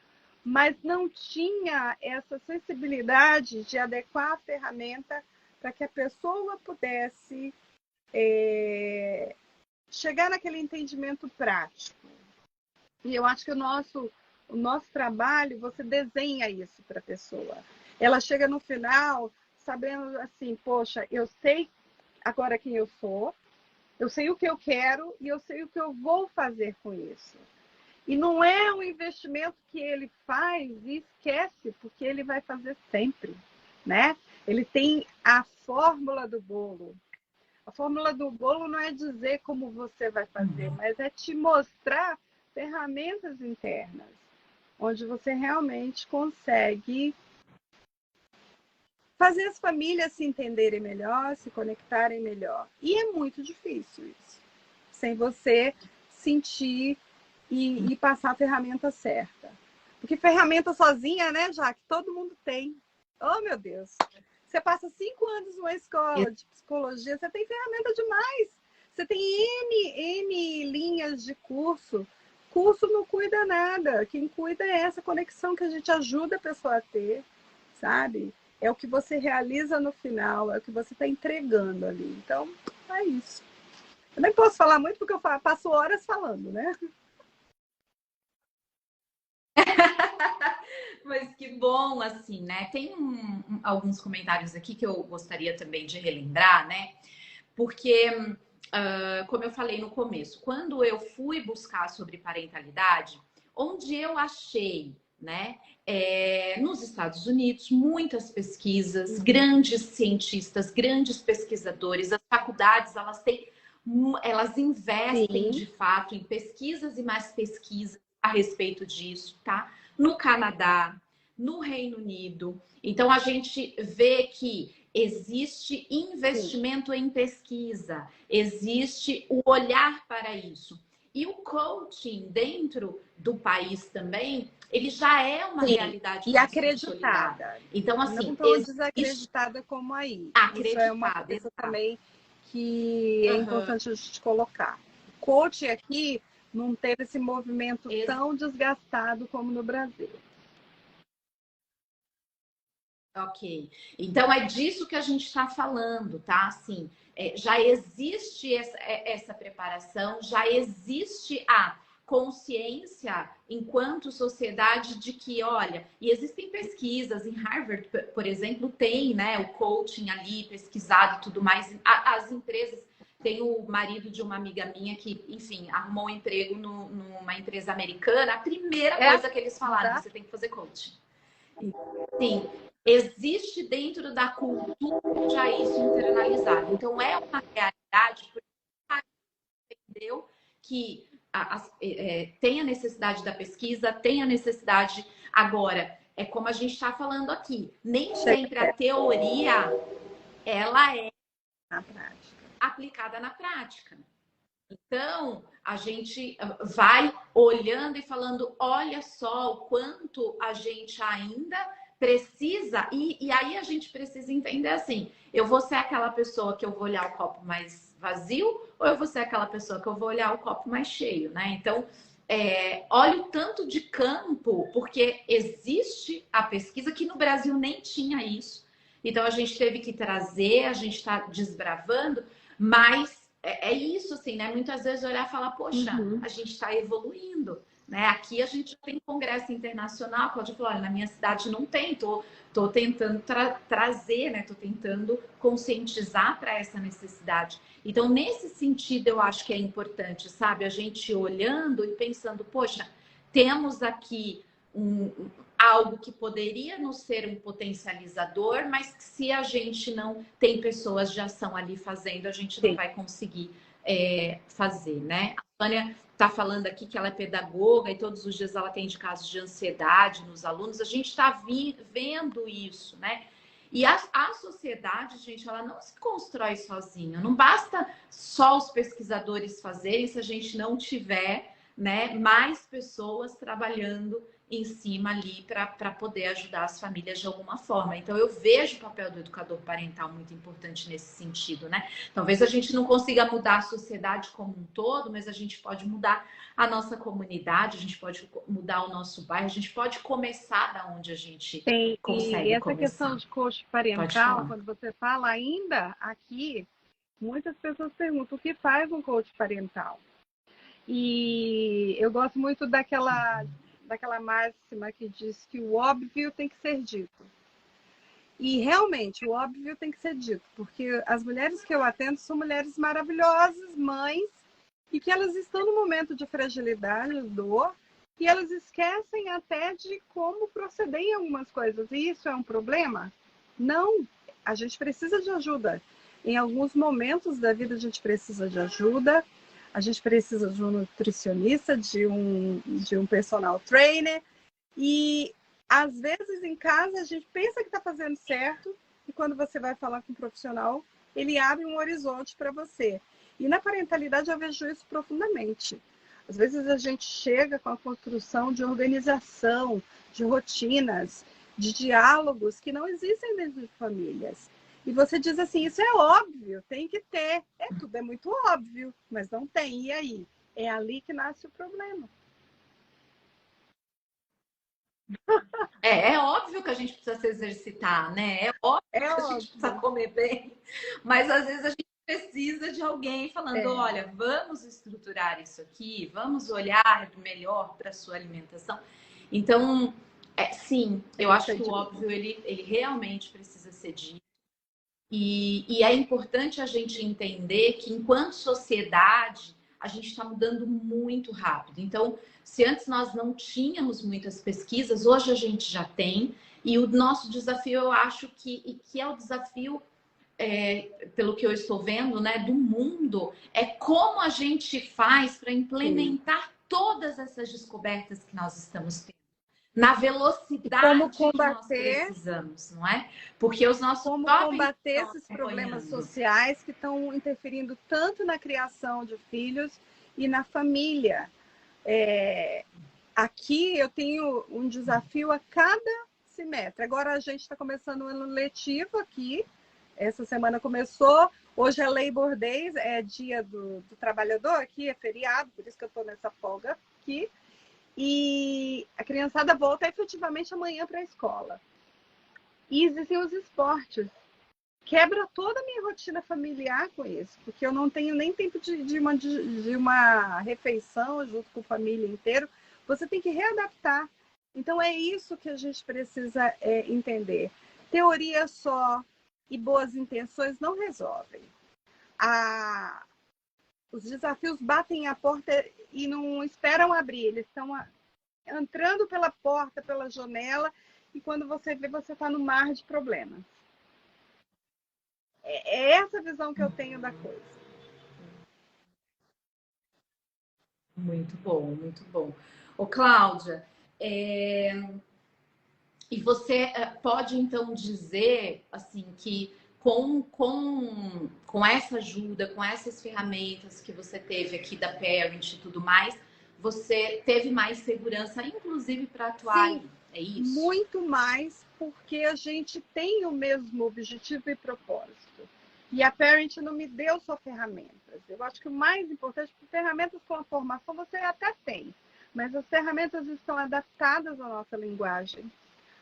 Mas não tinha essa sensibilidade de adequar a ferramenta para que a pessoa pudesse chegar naquele entendimento prático. E eu acho que o nosso trabalho, você desenha isso para a pessoa. Ela chega no final sabendo assim, poxa, eu sei agora quem eu sou, eu sei o que eu quero e eu sei o que eu vou fazer com isso. E não é um investimento que ele faz e esquece, porque ele vai fazer sempre, né? Ele tem a fórmula do bolo. A fórmula do bolo não é dizer como você vai fazer, mas é te mostrar ferramentas internas, onde você realmente consegue fazer as famílias se entenderem melhor, se conectarem melhor. E é muito difícil isso, sem você sentir e passar a ferramenta certa. Porque ferramenta sozinha, né, Jaque, todo mundo tem. Oh, meu Deus! Você passa 5 anos numa escola de psicologia, você tem ferramenta demais. Você tem N linhas de curso. Curso não cuida nada. Quem cuida é essa conexão que a gente ajuda a pessoa a ter, sabe? É o que você realiza no final, é o que você está entregando ali. Então, é isso. Eu nem posso falar muito porque eu passo horas falando, né? Mas que bom, assim, né? Tem alguns comentários aqui que eu gostaria também de relembrar, né? Porque, como eu falei no começo, quando eu fui buscar sobre parentalidade, onde eu achei, né, nos Estados Unidos, muitas pesquisas, grandes cientistas, grandes pesquisadores, as faculdades, elas investem Sim. de fato em pesquisas e mais pesquisas a respeito disso, tá? No Canadá, no Reino Unido. Então a gente vê que existe investimento em pesquisa, existe o olhar para isso. E o coaching dentro do país também, ele já é uma Sim, realidade e mais consolidada. acreditada. Então, Não assim, tão desacreditada como aí. Isso é uma acreditada, coisa exato. também que é importante a gente colocar. O coaching aqui não teve esse movimento tão desgastado como no Brasil. Ok. Então é disso que a gente está falando, tá? Assim, já existe essa preparação, já existe a consciência enquanto sociedade de que, olha, e existem pesquisas em Harvard, por exemplo, tem, né, o coaching ali pesquisado e tudo mais. As empresas, tem o marido de uma amiga minha que, enfim, arrumou um emprego numa empresa americana, a primeira coisa que eles falaram, você tem que fazer coaching. Sim, existe dentro da cultura já isso internalizado. Então, é uma realidade, porque entendeu que tem a necessidade da pesquisa, tem a necessidade. Agora, é como a gente está falando aqui, nem sempre a teoria ela é aplicada na prática. Então, a gente vai olhando e falando, olha só o quanto a gente ainda precisa, e aí a gente precisa entender assim, eu vou ser aquela pessoa que eu vou olhar o copo mais vazio, ou eu vou ser aquela pessoa que eu vou olhar o copo mais cheio, né? Então, olha o tanto de campo, porque existe a pesquisa que no Brasil nem tinha isso. Então, a gente teve que trazer, a gente está desbravando, mas é isso, assim, né? Muitas vezes olhar e falar, poxa, a gente está evoluindo, né? Aqui a gente tem congresso internacional, Cláudia falou, olha, na minha cidade não tem, tô tentando trazer, né? Tô tentando conscientizar para essa necessidade. Então, nesse sentido, eu acho que é importante, sabe? A gente olhando e pensando, poxa, temos aqui algo que poderia não ser um potencializador, mas que se a gente não tem pessoas de ação ali fazendo, a gente não vai conseguir fazer, né? A Sônia está falando aqui que ela é pedagoga e todos os dias ela atende casos de ansiedade nos alunos. A gente está vendo isso, né? E a sociedade, gente, ela não se constrói sozinha. Não basta só os pesquisadores fazerem se a gente não tiver, né, mais pessoas trabalhando em cima ali para poder ajudar as famílias de alguma forma. Então eu vejo o papel do educador parental muito importante nesse sentido, né? Talvez a gente não consiga mudar a sociedade como um todo, mas a gente pode mudar a nossa comunidade, a gente pode mudar o nosso bairro, a gente pode começar da onde a gente consegue e essa começar. questão de coach parental, quando você fala ainda aqui, muitas pessoas perguntam o que faz um coach parental. E eu gosto muito daquela máxima que diz que o óbvio tem que ser dito. E realmente, o óbvio tem que ser dito, porque as mulheres que eu atendo são mulheres maravilhosas, mães, e que elas estão no momento de fragilidade, dor, e elas esquecem até de como proceder em algumas coisas. E isso é um problema? Não, a gente precisa de ajuda. Em alguns momentos da vida a gente precisa de ajuda, a gente precisa de um nutricionista, de um personal trainer, e às vezes em casa a gente pensa que está fazendo certo, e quando você vai falar com um profissional, ele abre um horizonte para você. E na parentalidade eu vejo isso profundamente. Às vezes a gente chega com a construção de organização, de rotinas, de diálogos que não existem dentro de famílias. E você diz assim, isso é óbvio, tem que ter. Tudo é muito óbvio, mas não tem. E aí? É ali que nasce o problema. É óbvio que a gente precisa se exercitar, né? É óbvio É que a gente precisa óbvio. comer bem, mas às vezes a gente precisa de alguém falando: É, olha, vamos estruturar isso aqui, vamos olhar melhor para a sua alimentação. Então, sim, eu isso acho é que o de óbvio ele realmente precisa ser dito. E é importante a gente entender que, enquanto sociedade, a gente está mudando muito rápido. Então, se antes nós não tínhamos muitas pesquisas, hoje a gente já tem. E o nosso desafio, eu acho que é o desafio, pelo que eu estou vendo, né, do mundo, é como a gente faz para sim. implementar todas essas descobertas que nós estamos tendo na E como velocidade que nós combater, precisamos, não é? Porque os nossos como jovens combater estão esses problemas acompanhando. sociais que estão interferindo tanto na criação de filhos e na família. Aqui eu tenho um desafio a cada semestre. Agora a gente está começando o ano letivo aqui. Essa semana começou. Hoje é Labor Day, é dia do trabalhador aqui, é feriado, por isso que eu estou nessa folga aqui. E a criançada volta efetivamente amanhã para a escola. E existem os esportes. Quebra toda a minha rotina familiar com isso, porque eu não tenho nem tempo de uma refeição junto com a família inteira. Você tem que readaptar. Então é isso que a gente precisa entender. Teoria só e boas intenções não resolvem. Os desafios batem a porta e não esperam abrir, eles estão entrando pela porta, pela janela, e quando você vê, você está no mar de problemas. É essa visão que eu tenho da coisa. Muito bom, muito bom. Ô, Cláudia, e você pode então dizer assim que com essa ajuda, com essas ferramentas que você teve aqui da Parent e tudo mais, você teve mais segurança, inclusive para atuar Sim, ali. É isso? muito mais, porque a gente tem o mesmo objetivo e propósito. E a Parent não me deu só ferramentas. Eu acho que o mais importante, ferramentas com a formação você até tem, mas as ferramentas estão adaptadas à nossa linguagem,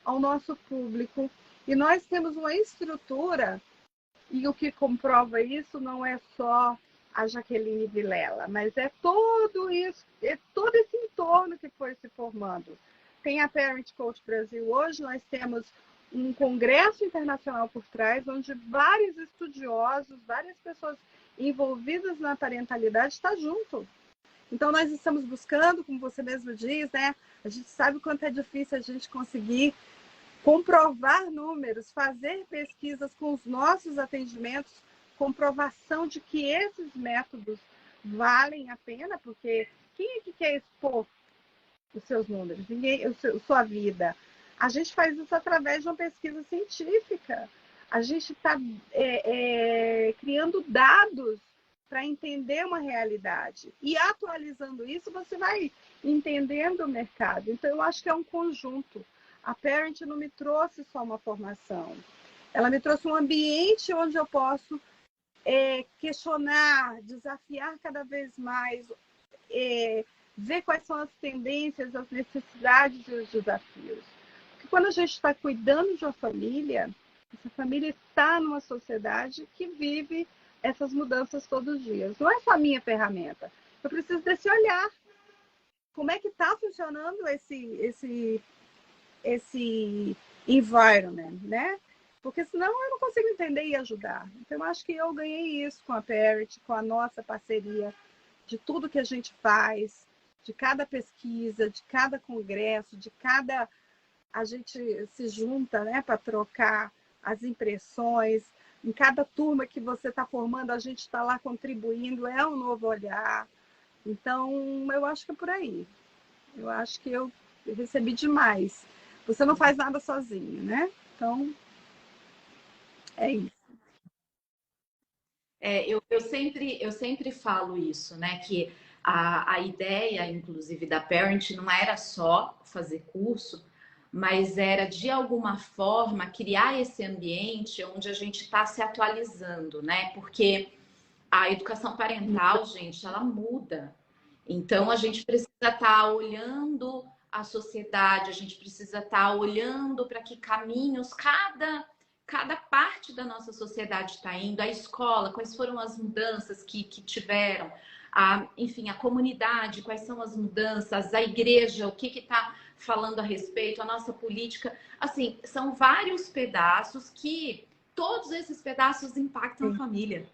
ao nosso público. E nós temos uma estrutura, e o que comprova isso não é só a Jaqueline Vilela, mas é todo isso, é todo esse entorno que foi se formando. Tem a Parent Coach Brasil hoje, nós temos um congresso internacional por trás, onde vários estudiosos, várias pessoas envolvidas na parentalidade estão junto. Então, nós estamos buscando, como você mesmo diz, né? A gente sabe o quanto é difícil a gente conseguir comprovar números, fazer pesquisas com os nossos atendimentos, comprovação de que esses métodos valem a pena, porque quem é que quer expor os seus números, ninguém, sua vida? A gente faz isso através de uma pesquisa científica. A gente está criando dados para entender uma realidade. E atualizando isso, você vai entendendo o mercado. Então, eu acho que é um conjunto. A Parent não me trouxe só uma formação. Ela me trouxe um ambiente onde eu posso questionar, desafiar cada vez mais, ver quais são as tendências, as necessidades e os desafios. Porque quando a gente está cuidando de uma família, essa família está numa sociedade que vive essas mudanças todos os dias. Não é só a minha ferramenta. Eu preciso desse olhar. Como é que está funcionando esse environment, né? Porque senão eu não consigo entender e ajudar. Então, eu acho que eu ganhei isso com a Parent, com a nossa parceria, de tudo que a gente faz, de cada pesquisa, de cada congresso, de cada... A gente se junta, né, para trocar as impressões, Em cada turma que você está formando, a gente está lá contribuindo, é um novo olhar. Então, eu acho que é por aí. Eu acho que eu recebi demais. Você não faz nada sozinho, né? Então, é isso. Eu sempre falo isso, né? Que a ideia, inclusive, da Parent não era só fazer curso, mas era, de alguma forma, criar esse ambiente onde a gente está se atualizando, né? Porque a educação parental, gente, ela muda. Então, a gente precisa estar olhando a sociedade, a gente precisa estar olhando para que caminhos cada parte da nossa sociedade está indo, a escola, quais foram as mudanças que tiveram, enfim, a comunidade, quais são as mudanças, a igreja, o que está falando a respeito, a nossa política. Assim, são vários pedaços que todos esses pedaços impactam a Sim. família.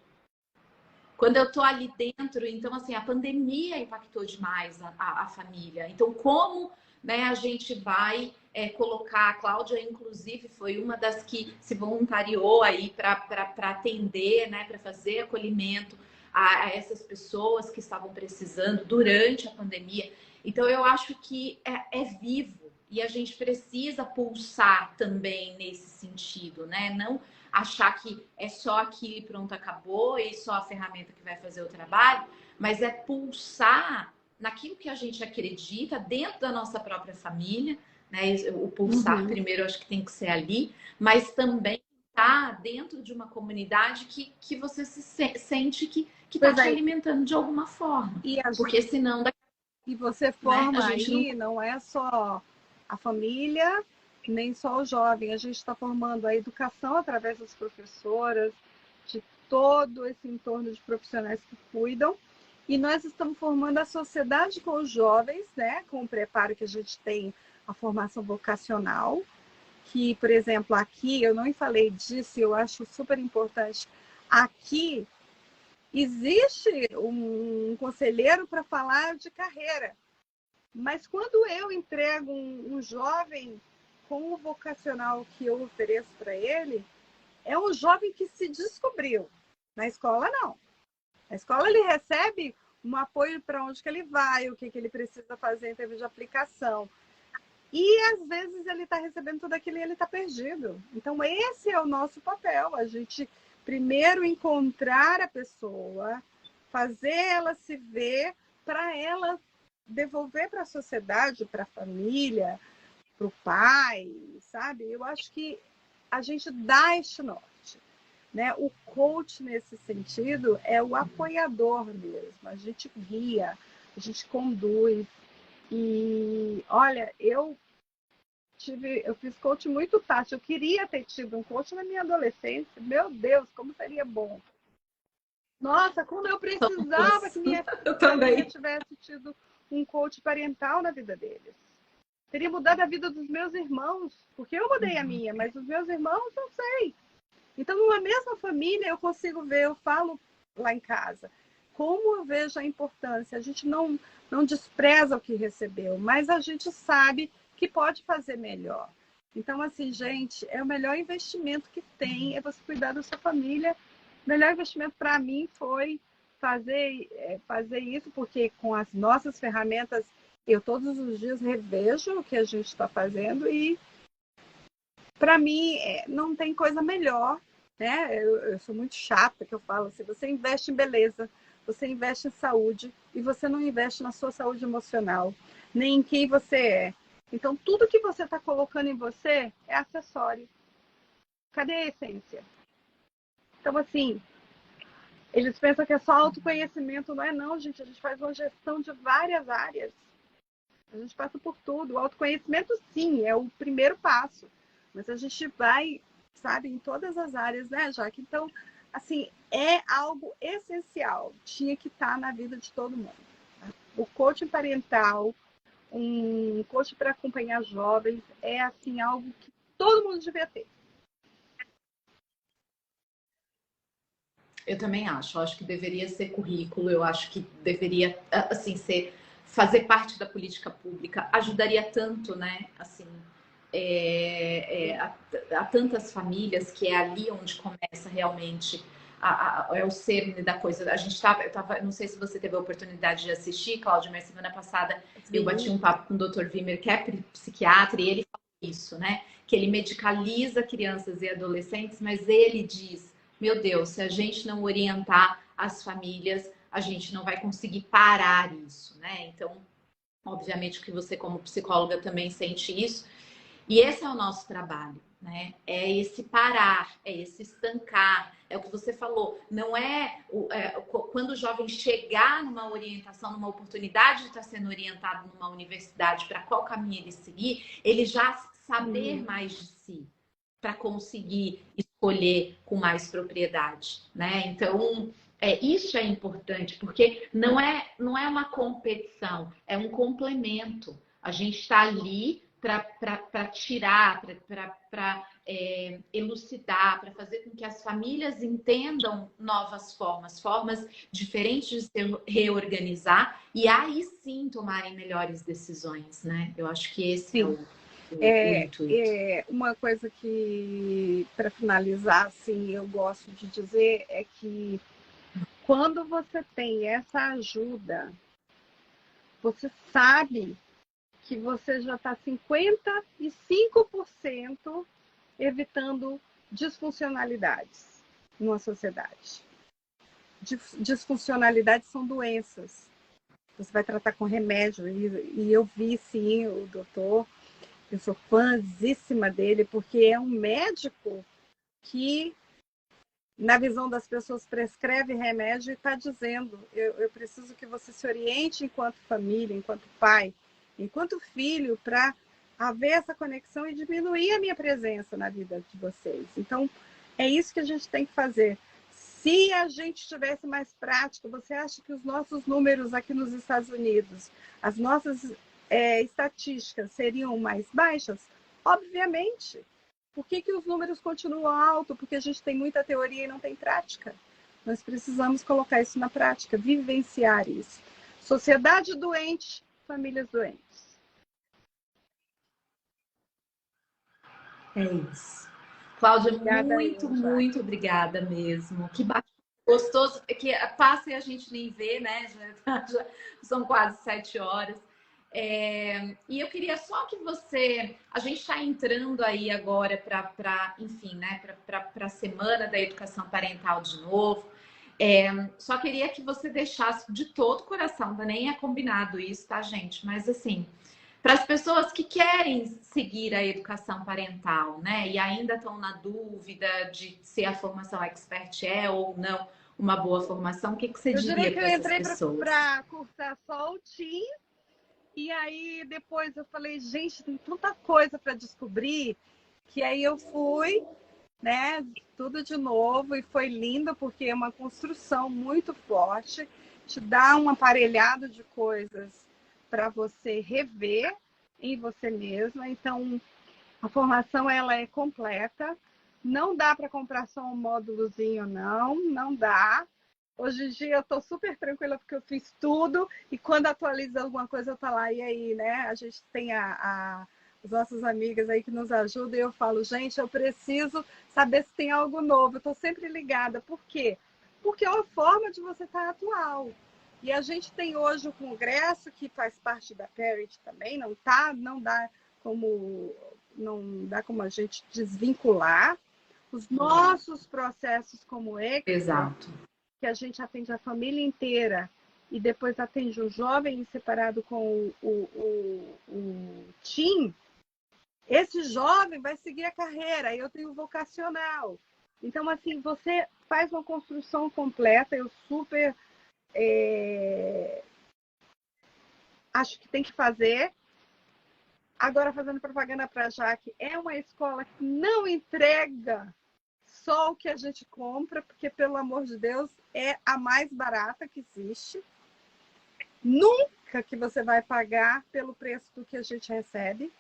Quando eu tô ali dentro, então, assim, a pandemia impactou demais a família. Então, como, né, a gente vai colocar, a Cláudia, inclusive, foi uma das que se voluntariou aí para atender, né, para fazer acolhimento a essas pessoas que estavam precisando durante a pandemia. Então, eu acho que é vivo e a gente precisa pulsar também nesse sentido, né? Não achar que é só aquilo e pronto, acabou, e só a ferramenta que vai fazer o trabalho, mas é pulsar naquilo que a gente acredita dentro da nossa própria família, né? O pulsar primeiro, eu acho que tem que ser ali, mas também tá dentro de uma comunidade que você sente que está Pois te é, alimentando de alguma forma. e, a, Porque senão, e você né, a forma gente não. aí, não é só a família, nem só o jovem, a gente está formando a educação através das professoras, de todo esse entorno de profissionais que cuidam, e nós estamos formando a sociedade com os jovens, né, com o preparo que a gente tem, a formação vocacional, que, por exemplo, aqui, eu não falei disso, eu acho super importante, aqui existe um conselheiro para falar de carreira, mas quando eu entrego um jovem com o vocacional que eu ofereço para ele, é um jovem que se descobriu. Na escola, não. Na escola, ele recebe um apoio para onde que ele vai, o que, que ele precisa fazer em termos de aplicação. E, às vezes, ele está recebendo tudo aquilo e ele está perdido. Então, esse é o nosso papel. A gente, primeiro, encontrar a pessoa, fazer ela se ver, para ela devolver para a sociedade, para a família, para o pai, sabe? Eu acho que a gente dá este norte, né? O coach, nesse sentido, é o apoiador mesmo. A gente guia, a gente conduz. E, olha, eu fiz coach muito tarde. Eu queria ter tido um coach na minha adolescência. Meu Deus, como seria bom. Nossa, quando eu precisava que minha Eu família também. tivesse tido um coach parental na vida deles. Teria mudado a vida dos meus irmãos, porque eu mudei a minha, mas os meus irmãos não sei. Então, numa mesma família, eu consigo ver, eu falo lá em casa, como eu vejo a importância. A gente não despreza o que recebeu, mas a gente sabe que pode fazer melhor. Então, assim, gente, é o melhor investimento que tem, é você cuidar da sua família. O melhor investimento para mim foi fazer isso, porque com as nossas ferramentas, eu todos os dias revejo o que a gente está fazendo e, para mim, não tem coisa melhor, né? Eu sou muito chata, que eu falo assim, você investe em beleza, você investe em saúde e você não investe na sua saúde emocional, nem em quem você é. Então, tudo que você está colocando em você é acessório. Cadê a essência? Então, assim, eles pensam que é só autoconhecimento, não é não, gente. A gente faz uma gestão de várias áreas. A gente passa por tudo. O autoconhecimento, sim, é o primeiro passo. Mas a gente vai, sabe, em todas as áreas, né, Jaque? Então, assim, é algo essencial. Tinha que estar na vida de todo mundo. O coaching parental, um coach para acompanhar jovens, é, assim, algo que todo mundo devia ter. Eu também acho. Eu acho que deveria ser currículo. Eu acho que deveria, assim, fazer parte da política pública. Ajudaria tanto, né? Assim, a tantas famílias, que é ali onde começa realmente é o cerne da coisa. A gente não sei se você teve a oportunidade de assistir, Cláudia, mas semana passada eu bati um papo com o Dr. Wimmer, que é psiquiatra, e ele fala isso, né? Que ele medicaliza crianças e adolescentes, mas ele diz, meu Deus, se a gente não orientar as famílias, a gente não vai conseguir parar isso, né? Então, obviamente que você, como psicóloga, também sente isso. E esse é o nosso trabalho, né? É esse parar, é esse estancar. É o que você falou. Não quando o jovem chegar numa orientação, numa oportunidade de estar sendo orientado numa universidade, para qual caminho ele seguir, ele já saber mais de si, para conseguir escolher com mais propriedade, né? Então, isso é importante, porque não é uma competição, é um complemento. A gente está ali para tirar, para elucidar, para fazer com que as famílias entendam novas formas diferentes de se reorganizar e aí sim tomarem melhores decisões, né? Eu acho que esse é o intuito. Uma coisa que, para finalizar, assim, eu gosto de dizer é que quando você tem essa ajuda, você sabe que você já está 55% evitando disfuncionalidades numa sociedade. Disfuncionalidades são doenças. Você vai tratar com remédio. E eu vi, sim, o doutor, eu sou fãzíssima dele, porque é um médico que, na visão das pessoas, prescreve remédio e está dizendo, eu preciso que você se oriente enquanto família, enquanto pai, enquanto filho, para haver essa conexão e diminuir a minha presença na vida de vocês. Então, é isso que a gente tem que fazer. Se a gente tivesse mais prática, você acha que os nossos números aqui nos Estados Unidos, as nossas estatísticas seriam mais baixas? Obviamente. Por que os números continuam altos? Porque a gente tem muita teoria e não tem prática. Nós precisamos colocar isso na prática, vivenciar isso. Sociedade doente, famílias doentes. É isso. Cláudia, Obrigada, muito obrigada mesmo. Que gostoso, que passa e a gente nem vê, né? Já são quase 7 horas. E eu queria só que a gente está entrando aí agora enfim, né? Para a semana da educação parental de novo. Só queria que você deixasse de todo o coração, nem é combinado isso, tá, gente? Mas assim, para as pessoas que querem seguir a educação parental, né? E ainda estão na dúvida de se a formação expert é ou não uma boa formação, o que você diria para essas pessoas? Eu entrei para cursar só o TIM, e aí depois eu falei, gente, tem tanta coisa para descobrir, que aí eu fui, né? Tudo de novo, e foi lindo, porque é uma construção muito forte, te dá um aparelhado de coisas para você rever em você mesma. Então, a formação ela é completa. Não dá para comprar só um módulozinho, não dá. Hoje em dia eu estou super tranquila porque eu fiz tudo e quando atualiza alguma coisa eu estou lá. E aí, né? A gente tem as nossas amigas aí que nos ajudam e eu falo, gente, eu preciso saber se tem algo novo. Eu estou sempre ligada. Por quê? Porque é uma forma de você estar atual. E a gente tem hoje o congresso que faz parte da Parity também, não dá como a gente desvincular os nossos processos como Exato. que a gente atende a família inteira e depois atende o jovem separado com o TIM. Esse jovem vai seguir a carreira, eu tenho vocacional. Então, assim, você faz uma construção completa, eu super acho que tem que fazer. Agora, fazendo propaganda para a Jaque, é uma escola que não entrega só o que a gente compra, porque, pelo amor de Deus, é a mais barata que existe. Nunca que você vai pagar pelo preço do que a gente recebe.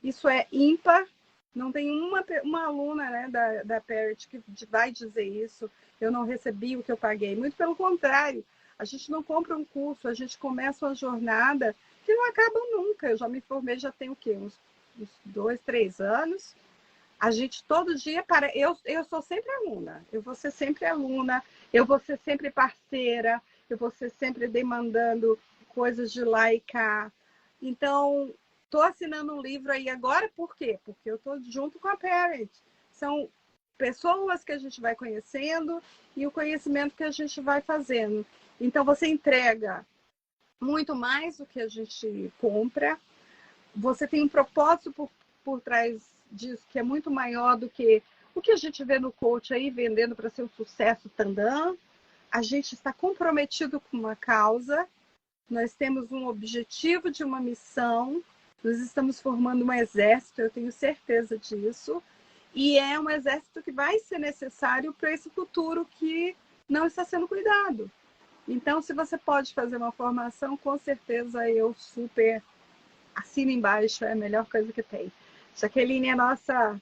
Isso é ímpar. Não tem uma aluna, né, da Parity que vai dizer isso. Eu não recebi o que eu paguei. Muito pelo contrário. A gente não compra um curso, a gente começa uma jornada que não acaba nunca. Eu já me formei, já tenho o quê? Uns uns 2, 3 anos. A gente todo dia, eu sou sempre aluna, eu vou ser sempre aluna, eu vou ser sempre parceira, eu vou ser sempre demandando coisas de lá e cá. Então, estou assinando um livro aí agora, por quê? Porque eu estou junto com a Parent. São pessoas que a gente vai conhecendo e o conhecimento que a gente vai fazendo. Então, você entrega muito mais do que a gente compra. Você tem um propósito por trás disso que é muito maior do que o que a gente vê no coach aí, vendendo para ser um sucesso tandã. A gente está comprometido com uma causa, nós temos um objetivo de uma missão, nós estamos formando um exército, eu tenho certeza disso, e é um exército que vai ser necessário para esse futuro que não está sendo cuidado. Então, se você pode fazer uma formação, com certeza eu super assino embaixo, é a melhor coisa que tem. Jaqueline é nossa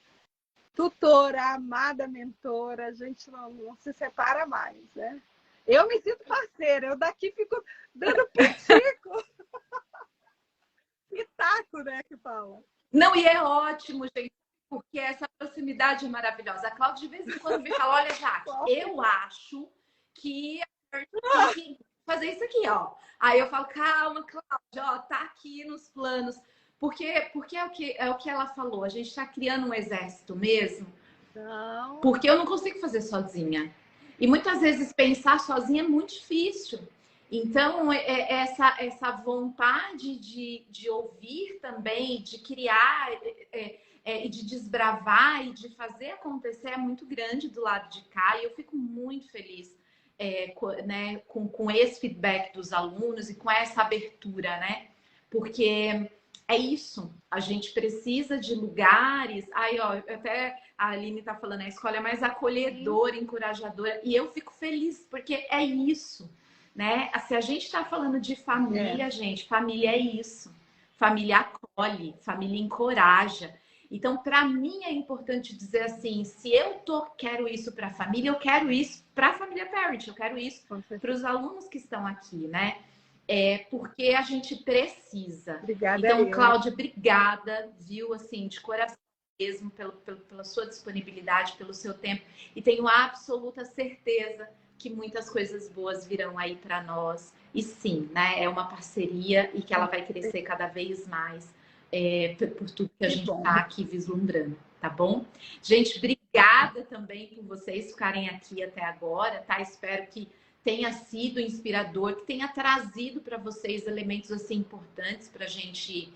tutora, amada mentora, a gente não se separa mais, né? Eu me sinto parceira, eu daqui fico dando pitico. Pitaco, né, que fala. Não, e é ótimo, gente, porque essa proximidade é maravilhosa. A Cláudia, de vez em quando, me fala, olha, Jaque, eu acho que tem que fazer isso aqui, ó. Aí eu falo, calma, Cláudia, ó, tá aqui nos planos. Porque é o que ela falou, a gente está criando um exército mesmo, Não. porque eu não consigo fazer sozinha. E muitas vezes pensar sozinha é muito difícil. Então, essa vontade de ouvir também, de criar e de desbravar e de fazer acontecer é muito grande do lado de cá. E eu fico muito feliz né, com esse feedback dos alunos e com essa abertura, né? Porque é isso, a gente precisa de lugares. Aí, ó, até a Aline tá falando, a escola é mais acolhedora, encorajadora, e eu fico feliz, porque é isso, né? Se a gente tá falando de família, gente, família é isso. Família acolhe, família encoraja. Então, para mim é importante dizer assim, se eu quero isso para a família, eu quero isso para a família Parent, eu quero isso para os alunos que estão aqui, né? Porque a gente precisa. Obrigada. Então, Cláudia, obrigada, viu, assim, de coração mesmo, pela sua disponibilidade, pelo seu tempo. E tenho absoluta certeza que muitas coisas boas virão aí para nós. E sim, né? É uma parceria e que ela vai crescer cada vez mais por tudo que a gente está aqui vislumbrando, tá bom? Gente, obrigada também por vocês ficarem aqui até agora, tá? Espero que tenha sido inspirador, que tenha trazido para vocês elementos assim importantes para a gente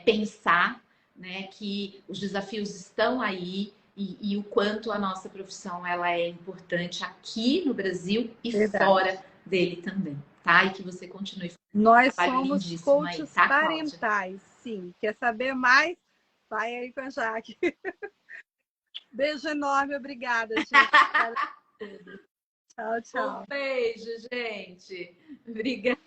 pensar, né? Que os desafios estão aí e o quanto a nossa profissão ela é importante aqui no Brasil e fora dele também, tá? E que você continue fazendo Nós um trabalho somos lindíssimo coaches aí, tá, parentais, sim. Quer saber mais? Vai aí com a Jaque. Beijo enorme, obrigada, gente. Tchau, tchau. Um beijo, gente. Obrigada.